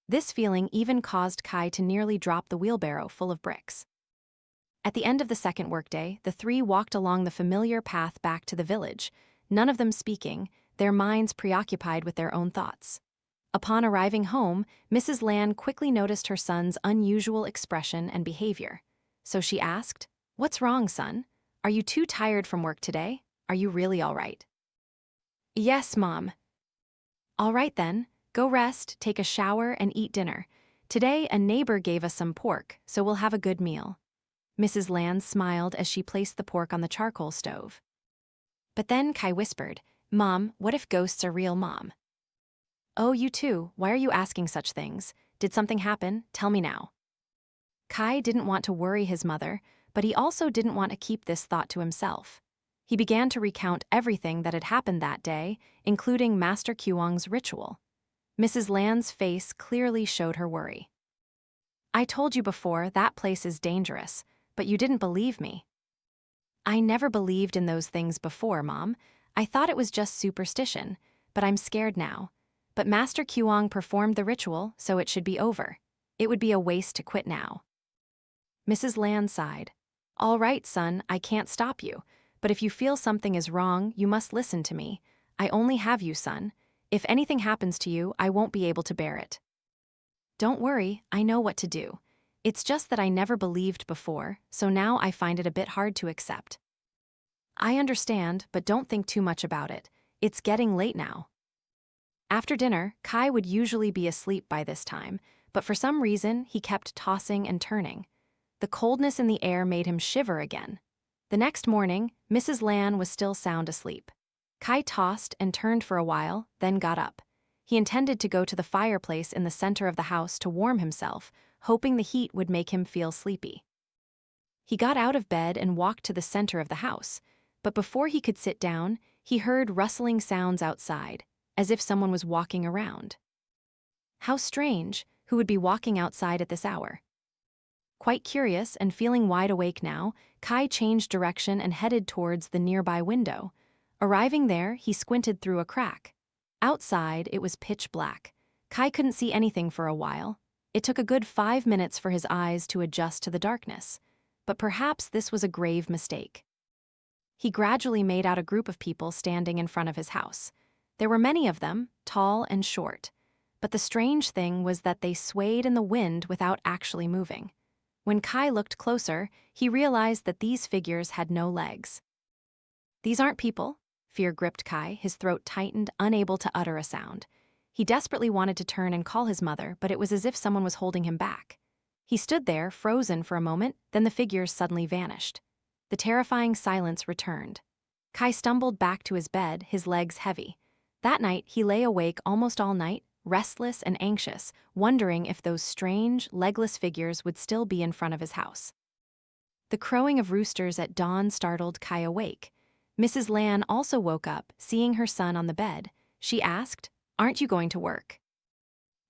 S1: This feeling even caused Kai to nearly drop the wheelbarrow full of bricks. At the end of the second workday, the three walked along the familiar path back to the village, none of them speaking, their minds preoccupied with their own thoughts. Upon arriving home, Mrs. Lan quickly noticed her son's unusual expression and behavior. So she asked, "What's wrong, son? Are you too tired from work today? Are you really all right?" "Yes, Mom." "All right then, go rest, take a shower, and eat dinner. Today, a neighbor gave us some pork, so we'll have a good meal." Mrs. Lan smiled as she placed the pork on the charcoal stove. But then Kai whispered, "Mom, what if ghosts are real, Mom?" "Oh, you too, why are you asking such things? Did something happen? Tell me now." Kai didn't want to worry his mother, but he also didn't want to keep this thought to himself. He began to recount everything that had happened that day, including Master Khuong's ritual. Mrs. Lan's face clearly showed her worry. "I told you before, that place is dangerous, but you didn't believe me." "I never believed in those things before, Mom. I thought it was just superstition, but I'm scared now. But Master Khuong performed the ritual, so it should be over. It would be a waste to quit now." Mrs. Lan sighed. "All right, son, I can't stop you. But if you feel something is wrong, you must listen to me. I only have you, son. If anything happens to you, I won't be able to bear it." "Don't worry, I know what to do. It's just that I never believed before, so now I find it a bit hard to accept." "I understand, but don't think too much about it. It's getting late now." After dinner, Kai would usually be asleep by this time, but for some reason, he kept tossing and turning. The coldness in the air made him shiver again. The next morning, Mrs. Lan was still sound asleep. Kai tossed and turned for a while, then got up. He intended to go to the fireplace in the center of the house to warm himself, hoping the heat would make him feel sleepy. He got out of bed and walked to the center of the house, but before he could sit down, he heard rustling sounds outside, as if someone was walking around. How strange, who would be walking outside at this hour? Quite curious and feeling wide awake now, Kai changed direction and headed towards the nearby window. Arriving there, he squinted through a crack. Outside, it was pitch black. Kai couldn't see anything for a while. It took a good 5 minutes for his eyes to adjust to the darkness. But perhaps this was a grave mistake. He gradually made out a group of people standing in front of his house. There were many of them, tall and short. But the strange thing was that they swayed in the wind without actually moving. When Kai looked closer, he realized that these figures had no legs. "These aren't people." Fear gripped Kai, his throat tightened, unable to utter a sound. He desperately wanted to turn and call his mother, but it was as if someone was holding him back. He stood there, frozen for a moment, then the figures suddenly vanished. The terrifying silence returned. Kai stumbled back to his bed, his legs heavy. That night, he lay awake almost all night, restless and anxious, wondering if those strange, legless figures would still be in front of his house. The crowing of roosters at dawn startled Kai awake. Mrs. Lan also woke up, seeing her son on the bed. She asked, "Aren't you going to work?"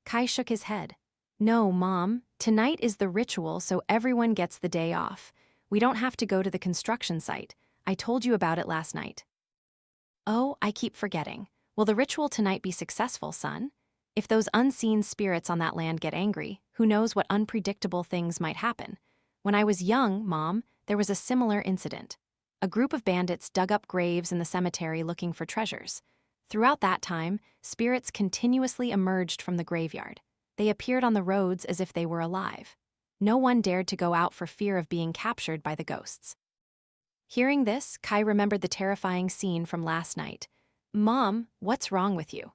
S1: Kai shook his head. "No, Mom. Tonight is the ritual, so everyone gets the day off. We don't have to go to the construction site. I told you about it last night." "Oh, I keep forgetting. Will the ritual tonight be successful, son? If those unseen spirits on that land get angry, who knows what unpredictable things might happen. When I was young, Mom, there was a similar incident. A group of bandits dug up graves in the cemetery looking for treasures. Throughout that time, spirits continuously emerged from the graveyard. They appeared on the roads as if they were alive. No one dared to go out for fear of being captured by the ghosts. Hearing this, Kai remembered the terrifying scene from last night. "Mom, what's wrong with you?"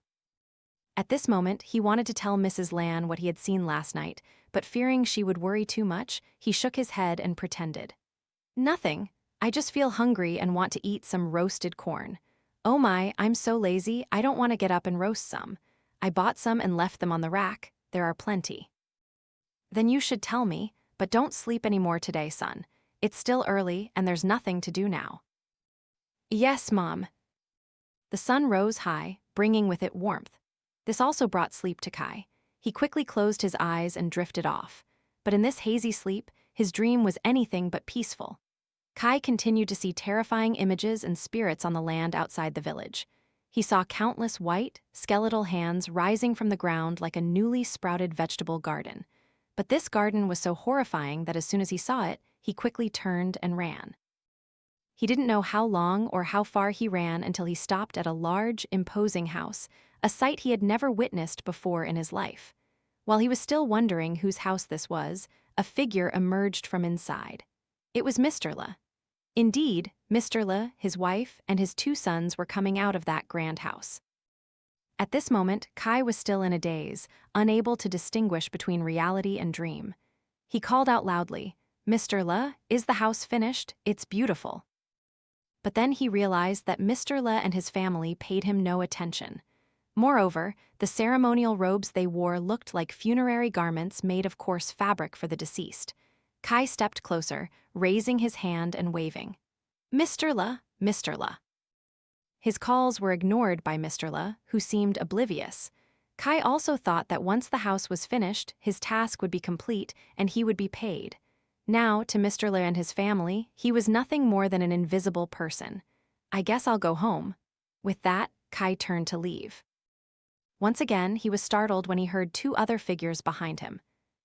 S1: At this moment, he wanted to tell Mrs. Lan what he had seen last night, but fearing she would worry too much, he shook his head and pretended. "Nothing. I just feel hungry and want to eat some roasted corn. Oh my, I'm so lazy, I don't want to get up and roast some. I bought some and left them on the rack, there are plenty." "Then you should tell me, but don't sleep anymore today, son. It's still early and there's nothing to do now." "Yes, Mom." The sun rose high, bringing with it warmth. This also brought sleep to Kai. He quickly closed his eyes and drifted off. But in this hazy sleep, his dream was anything but peaceful. Kai continued to see terrifying images and spirits on the land outside the village. He saw countless white, skeletal hands rising from the ground like a newly sprouted vegetable garden. But this garden was so horrifying that as soon as he saw it, he quickly turned and ran. He didn't know how long or how far he ran until he stopped at a large, imposing house, a sight he had never witnessed before in his life. While he was still wondering whose house this was, a figure emerged from inside. It was Mr. Le. Indeed, Mr. Le, his wife, and his 2 sons were coming out of that grand house. At this moment, Kai was still in a daze, unable to distinguish between reality and dream. He called out loudly, "Mr. Le, is the house finished? It's beautiful." But then he realized that Mr. Le and his family paid him no attention. Moreover, the ceremonial robes they wore looked like funerary garments made of coarse fabric for the deceased. Kai stepped closer, raising his hand and waving. "Mr. Le, Mr. Le." His calls were ignored by Mr. Le, who seemed oblivious. Kai also thought that once the house was finished, his task would be complete and he would be paid. Now, to Mr. Le and his family, he was nothing more than an invisible person. "I guess I'll go home." With that, Kai turned to leave. Once again, he was startled when he heard 2 other figures behind him.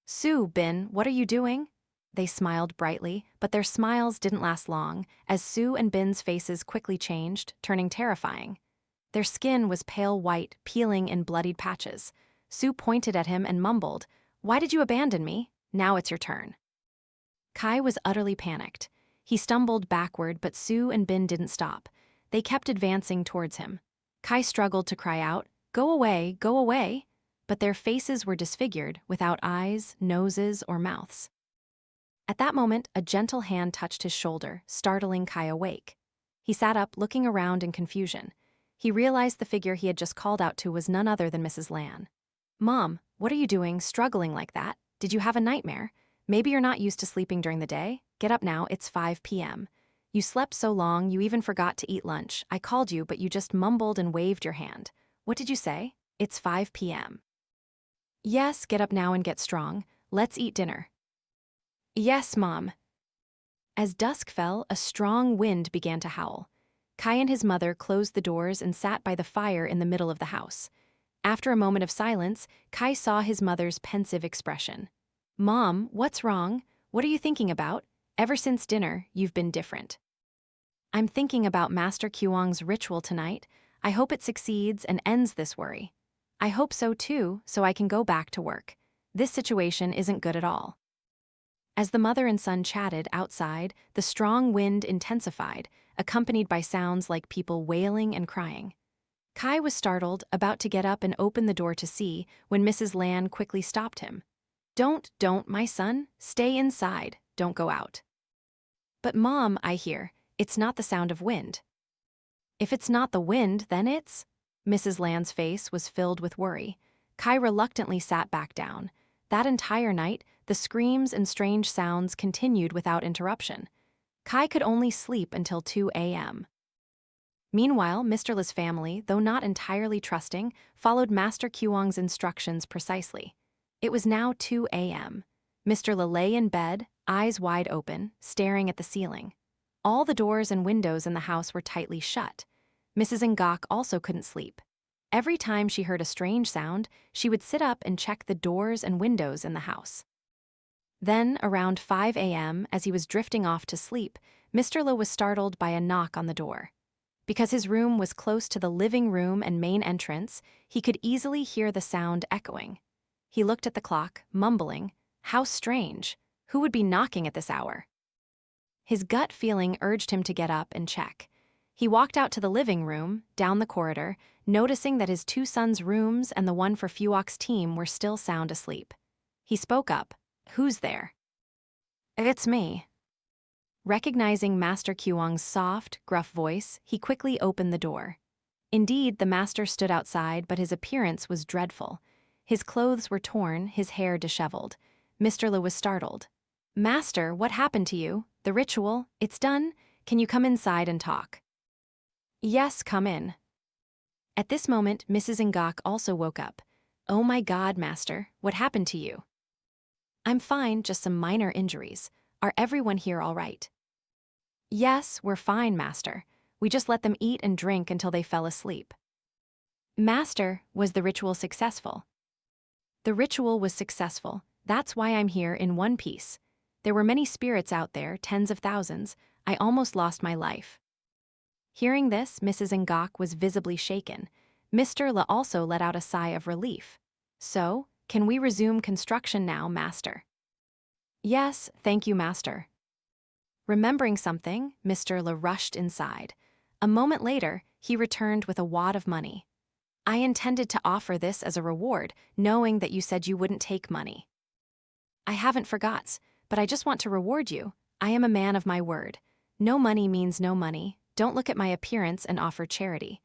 S1: "Sue, Bin, what are you doing?" They smiled brightly, but their smiles didn't last long, as Sue and Bin's faces quickly changed, turning terrifying. Their skin was pale white, peeling in bloodied patches. Sue pointed at him and mumbled, "Why did you abandon me? Now it's your turn." Kai was utterly panicked. He stumbled backward, but Sue and Bin didn't stop. They kept advancing towards him. Kai struggled to cry out, "Go away, go away!" But their faces were disfigured, without eyes, noses, or mouths. At that moment, a gentle hand touched his shoulder, startling Kai awake. He sat up, looking around in confusion. He realized the figure he had just called out to was none other than Mrs. Lan. "Mom, what are you doing, struggling like that? Did you have a nightmare? Maybe you're not used to sleeping during the day? Get up now, it's 5 p.m. You slept so long, you even forgot to eat lunch. I called you, but you just mumbled and waved your hand. What did you say? It's 5 p.m. Yes, get up now and get strong. Let's eat dinner." "Yes, Mom." As dusk fell, a strong wind began to howl. Kai and his mother closed the doors and sat by the fire in the middle of the house. After a moment of silence, Kai saw his mother's pensive expression. "Mom, what's wrong? What are you thinking about? Ever since dinner, you've been different." "I'm thinking about Master Khuong's ritual tonight. I hope it succeeds and ends this worry." "I hope so too, so I can go back to work. This situation isn't good at all." As the mother and son chatted outside, the strong wind intensified, accompanied by sounds like people wailing and crying. Kai was startled, about to get up and open the door to see, when Mrs. Lan quickly stopped him. Don't, my son. Stay inside. Don't go out." "But Mom, I hear, it's not the sound of wind." "If it's not the wind, then it's—" Mrs. Lan's face was filled with worry. Kai reluctantly sat back down. That entire night, the screams and strange sounds continued without interruption. Kai could only sleep until 2 a.m. Meanwhile, Mr. Le's family, though not entirely trusting, followed Master Khuong's instructions precisely. It was now 2 a.m. Mr. Le lay in bed, eyes wide open, staring at the ceiling. All the doors and windows in the house were tightly shut. Mrs. Ngok also couldn't sleep. Every time she heard a strange sound, she would sit up and check the doors and windows in the house. Then, around 5 a.m., as he was drifting off to sleep, Mr. Le was startled by a knock on the door. Because his room was close to the living room and main entrance, he could easily hear the sound echoing. he looked at the clock, mumbling, "How strange. Who would be knocking at this hour?" His gut feeling urged him to get up and check. He walked out to the living room, down the corridor, noticing that his two sons' rooms and the one for Phuoc's team were still sound asleep. He spoke up, "Who's there?" "It's me." Recognizing Master Khuong's soft, gruff voice, he quickly opened the door. Indeed, the master stood outside, but his appearance was dreadful. His clothes were torn, his hair disheveled. Mr. Le was startled. "Master, what happened to you? The ritual, it's done? Can you come inside and talk?" "Yes, come in." At this moment, Mrs. Ngok also woke up. "Oh my God, Master, what happened to you?" "I'm fine, just some minor injuries. Are everyone here all right?" "Yes, we're fine, Master. We just let them eat and drink until they fell asleep." "Master, was the ritual successful?" "The ritual was successful. That's why I'm here in one piece. There were many spirits out there, tens of thousands. I almost lost my life." Hearing this, Mrs. Ngok was visibly shaken. Mr. Le also let out a sigh of relief. "So, can we resume construction now, Master?" "Yes, thank you, Master." Remembering something, Mr. Le rushed inside. A moment later, he returned with a wad of money. "I intended to offer this as a reward, knowing that you said you wouldn't take money." "I haven't forgot, but I just want to reward you. I am a man of my word. No money means no money. Don't look at my appearance and offer charity.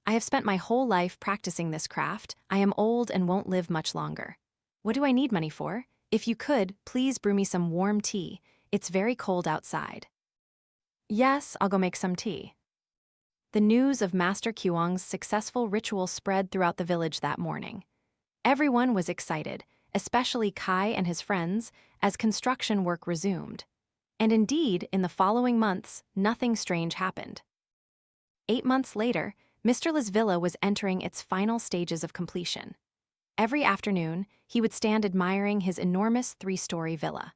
S1: I have spent my whole life practicing this craft. I am old and won't live much longer. What do I need money for? If you could, please brew me some warm tea. It's very cold outside." "Yes, I'll go make some tea." The news of Master Khuong's successful ritual spread throughout the village that morning. Everyone was excited, especially Kai and his friends, as construction work resumed. And indeed, in the following months, nothing strange happened. 8 months later, Mr. Le's villa was entering its final stages of completion. Every afternoon, he would stand admiring his enormous 3-story villa.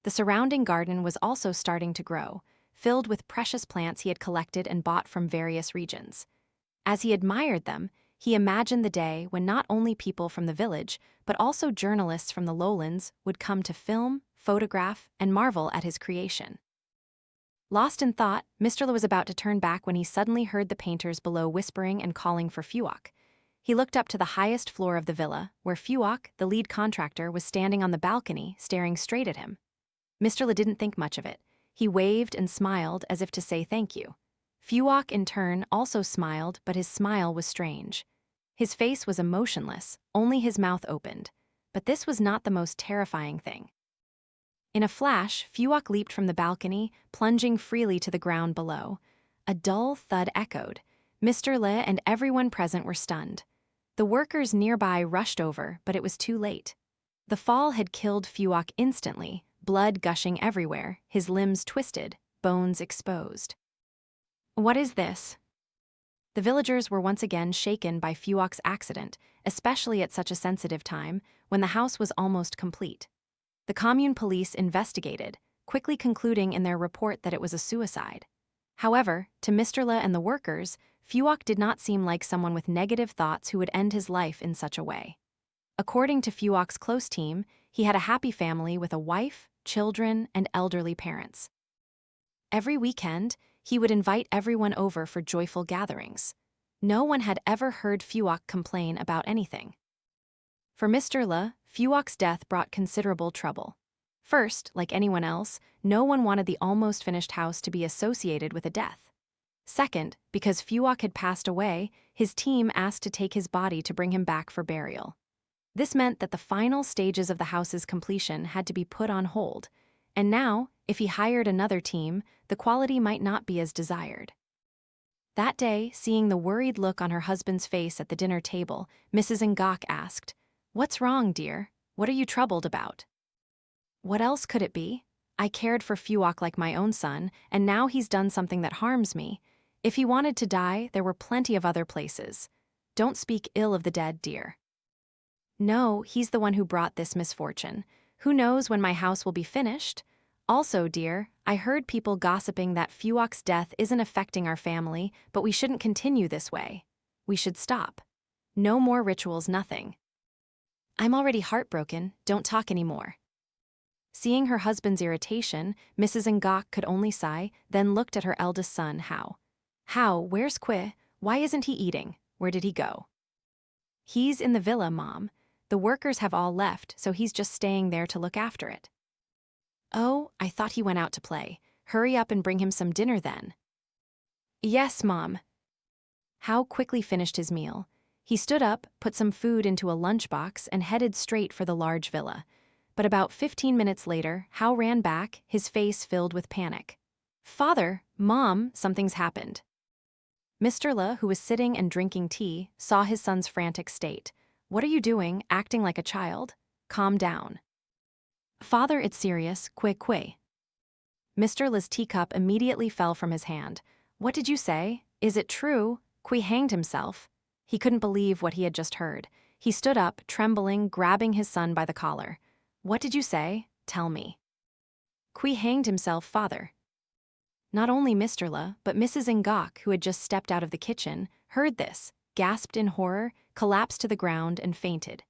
S1: The surrounding garden was also starting to grow, filled with precious plants he had collected and bought from various regions. As he admired them, he imagined the day when not only people from the village, but also journalists from the lowlands would come to film, photograph, and marvel at his creation. Lost in thought, Mr. Le was about to turn back when he suddenly heard the painters below whispering and calling for Phuoc. He looked up to the highest floor of the villa, where Phuoc, the lead contractor, was standing on the balcony, staring straight at him. Mr. Le didn't think much of it. He waved and smiled as if to say thank you. Phuoc, in turn, also smiled, but his smile was strange. His face was emotionless, only his mouth opened. But this was not the most terrifying thing. In a flash, Phuoc leaped from the balcony, plunging freely to the ground below. A dull thud echoed. Mr. Le and everyone present were stunned. The workers nearby rushed over, but it was too late. The fall had killed Phuoc instantly, blood gushing everywhere, his limbs twisted, bones exposed. "What is this?" The villagers were once again shaken by Phuoc's accident, especially at such a sensitive time, when the house was almost complete. The commune police investigated, quickly concluding in their report that it was a suicide. However, to Mr. Le and the workers, Phuoc did not seem like someone with negative thoughts who would end his life in such a way. According to Phuoc's close team, he had a happy family with a wife, children, and elderly parents. Every weekend, he would invite everyone over for joyful gatherings. No one had ever heard Phuoc complain about anything. For Mr. Le, Phuoc's death brought considerable trouble. First, like anyone else, no one wanted the almost finished house to be associated with a death. Second, because Phuoc had passed away, his team asked to take his body to bring him back for burial. This meant that the final stages of the house's completion had to be put on hold, and now, if he hired another team, the quality might not be as desired. That day, seeing the worried look on her husband's face at the dinner table, Mrs. Ngok asked, "What's wrong, dear? What are you troubled about?" "What else could it be? I cared for Phuoc like my own son, and now he's done something that harms me. If he wanted to die, there were plenty of other places. Don't speak ill of the dead, dear." "No, he's the one who brought this misfortune. Who knows when my house will be finished? Also, dear, I heard people gossiping that Phuoc's death isn't affecting our family, but we shouldn't continue this way. We should stop. No more rituals, nothing." I'm already heartbroken, don't talk anymore. Seeing her husband's irritation, Mrs. Ngok could only sigh, then looked at her eldest son, How. How, where's Qui? Why isn't he eating? Where did he go? He's in the villa, Mom. The workers have all left, so he's just staying there to look after it. Oh, I thought he went out to play. Hurry up and bring him some dinner then. Yes, Mom. How quickly finished his meal. He stood up, put some food into a lunchbox, and headed straight for the large villa. But about 15 minutes later, How ran back, his face filled with panic. Father, Mom, something's happened. Mr. Le, who was sitting and drinking tea, saw his son's frantic state. What are you doing, acting like a child? Calm down. Father, it's serious, Qui. Mr. Le's teacup immediately fell from his hand. What did you say? Is it true? Qui hanged himself. He couldn't believe what he had just heard. He stood up, trembling, grabbing his son by the collar. What did you say? Tell me. Qui hanged himself, Father. Not only Mr. Le, but Mrs. Ngok, who had just stepped out of the kitchen, heard this, gasped in horror, collapsed to the ground, and fainted.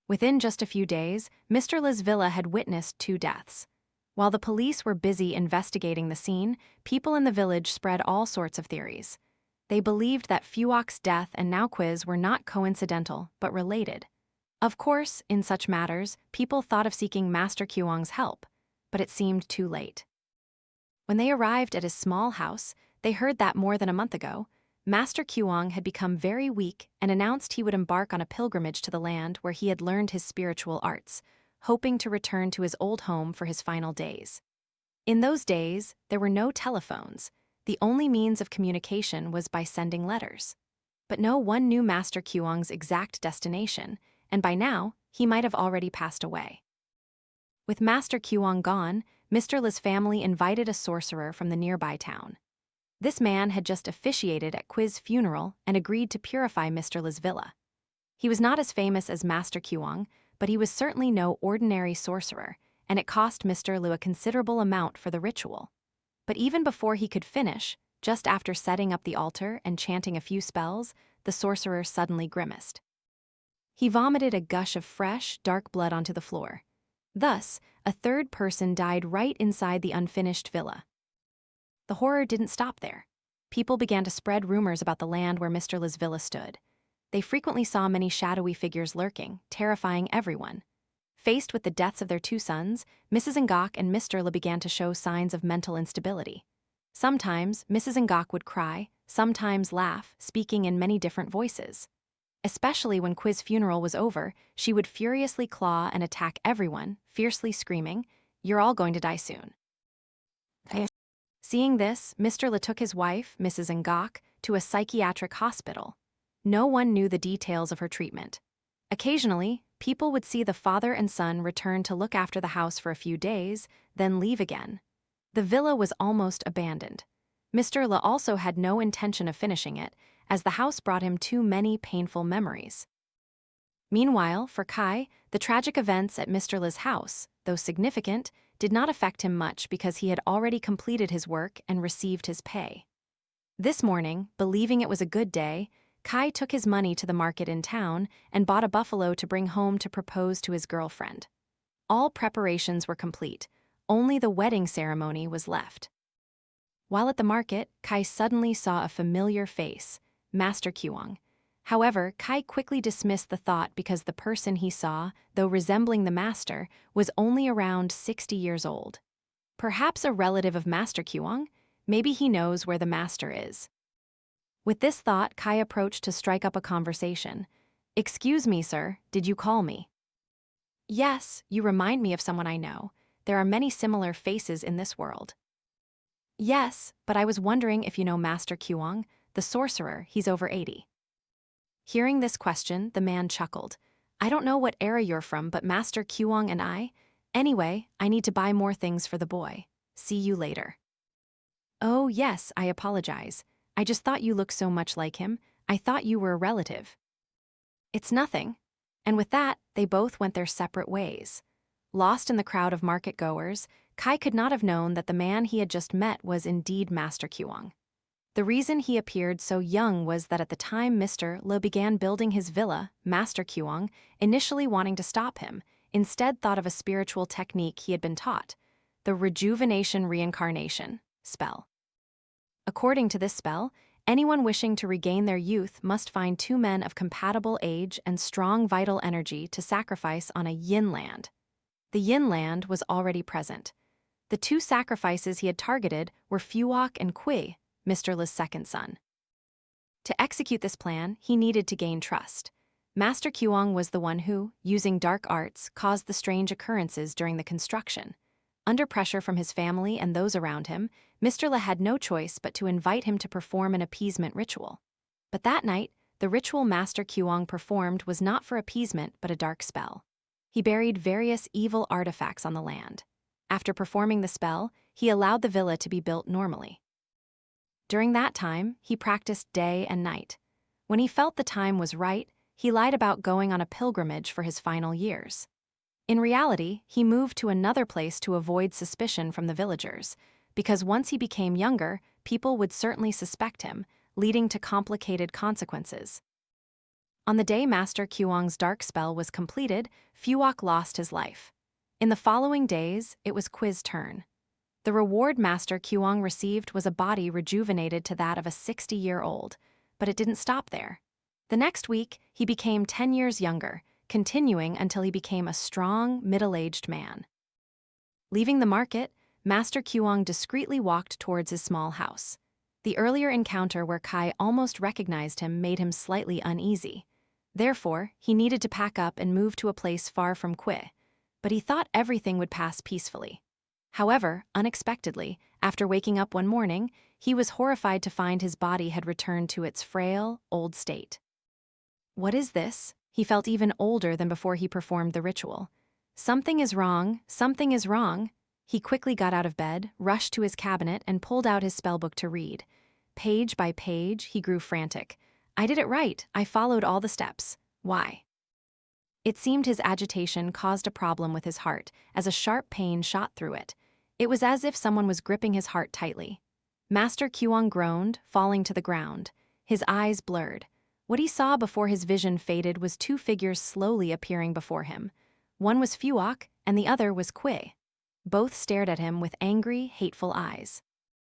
S1: Within just a few days, Mr. Le's villa had witnessed 2 deaths. While the police were busy investigating the scene, people in the village spread all sorts of theories. They believed that Phuoc's death and now Qui's were not coincidental, but related. Of course, in such matters, people thought of seeking Master Khuong's help, but it seemed too late. When they arrived at his small house, they heard that more than a month ago, Master Khuong had become very weak and announced he would embark on a pilgrimage to the land where he had learned his spiritual arts, hoping to return to his old home for his final days. In those days, there were no telephones. The only means of communication was by sending letters. But no one knew Master Khuong's exact destination, and by now, he might have already passed away. With Master Khuong gone, Mr. Le's family invited a sorcerer from the nearby town. This man had just officiated at Qui's funeral and agreed to purify Mr. Le's villa. He was not as famous as Master Khuong, but he was certainly no ordinary sorcerer, and it cost Mr. Le a considerable amount for the ritual. But even before he could finish, just after setting up the altar and chanting a few spells, the sorcerer suddenly grimaced. He vomited a gush of fresh, dark blood onto the floor. Thus, a 3rd person died right inside the unfinished villa. The horror didn't stop there. People began to spread rumors about the land where Mr. Le's villa stood. They frequently saw many shadowy figures lurking, terrifying everyone. Faced with the deaths of their 2 sons, Mrs. Ngok and Mr. Le began to show signs of mental instability. Sometimes, Mrs. Ngok would cry, sometimes laugh, speaking in many different voices. Especially when Qui's funeral was over, she would furiously claw and attack everyone, fiercely screaming, "You're all going to die soon." Seeing this, Mr. Le took his wife, Mrs. Ngok, to a psychiatric hospital. No one knew the details of her treatment. Occasionally, people would see the father and son return to look after the house for a few days, then leave again. The villa was almost abandoned. Mr. Le also had no intention of finishing it, as the house brought him too many painful memories. Meanwhile, for Kai, the tragic events at Mr. Le's house, though significant, did not affect him much because he had already completed his work and received his pay. This morning, believing it was a good day, Kai took his money to the market in town and bought a buffalo to bring home to propose to his girlfriend. All preparations were complete, only the wedding ceremony was left. While at the market, Kai suddenly saw a familiar face, Master Khuong. However, Kai quickly dismissed the thought because the person he saw, though resembling the master, was only around 60 years old. Perhaps a relative of Master Khuong? Maybe he knows where the master is. With this thought, Kai approached to strike up a conversation. "Excuse me, sir, did you call me?" "Yes, you remind me of someone I know. There are many similar faces in this world." "Yes, but I was wondering if you know Master Khuong, the sorcerer, he's over 80. Hearing this question, the man chuckled. "I don't know what era you're from, but Master Khuong and I... Anyway, I need to buy more things for the boy. See you later." "Oh, yes, I apologize. I just thought you looked so much like him. I thought you were a relative." "It's nothing." And with that, they both went their separate ways. Lost in the crowd of market-goers, Kai could not have known that the man he had just met was indeed Master Khuong. The reason he appeared so young was that at the time Mr. Le began building his villa, Master Khuong, initially wanting to stop him, instead thought of a spiritual technique he had been taught, the rejuvenation reincarnation spell. According to this spell, anyone wishing to regain their youth must find two men of compatible age and strong vital energy to sacrifice on a yin land. The yin land was already present. The two sacrifices he had targeted were Phuoc and Qui, Mr. Le's second son. To execute this plan, he needed to gain trust. Master Khuong was the one who, using dark arts, caused the strange occurrences during the construction. Under pressure from his family and those around him, Mr. Le had no choice but to invite him to perform an appeasement ritual. But that night, the ritual Master Khuong performed was not for appeasement but a dark spell. He buried various evil artifacts on the land. After performing the spell, he allowed the villa to be built normally. During that time, he practiced day and night. When he felt the time was right, he lied about going on a pilgrimage for his final years. In reality, he moved to another place to avoid suspicion from the villagers, because once he became younger, people would certainly suspect him, leading to complicated consequences. On the day Master Khuong's dark spell was completed, Phuoc lost his life. In the following days, it was Qui's turn. The reward Master Khuong received was a body rejuvenated to that of a 60-year-old, but it didn't stop there. The next week, he became 10 years younger, continuing until he became a strong, middle-aged man. Leaving the market, Master Khuong discreetly walked towards his small house. The earlier encounter where Kai almost recognized him made him slightly uneasy. Therefore, he needed to pack up and move to a place far from Qui, but he thought everything would pass peacefully. However, unexpectedly, after waking up one morning, he was horrified to find his body had returned to its frail, old state. What is this? He felt even older than before he performed the ritual. Something is wrong, something is wrong. He quickly got out of bed, rushed to his cabinet, and pulled out his spellbook to read. Page by page, he grew frantic. I did it right. I followed all the steps. Why? It seemed his agitation caused a problem with his heart, as a sharp pain shot through it. It was as if someone was gripping his heart tightly. Master Khuong groaned, falling to the ground. His eyes blurred. What he saw before his vision faded was two figures slowly appearing before him. One was Phuoc, and the other was Qui. Both stared at him with angry, hateful eyes.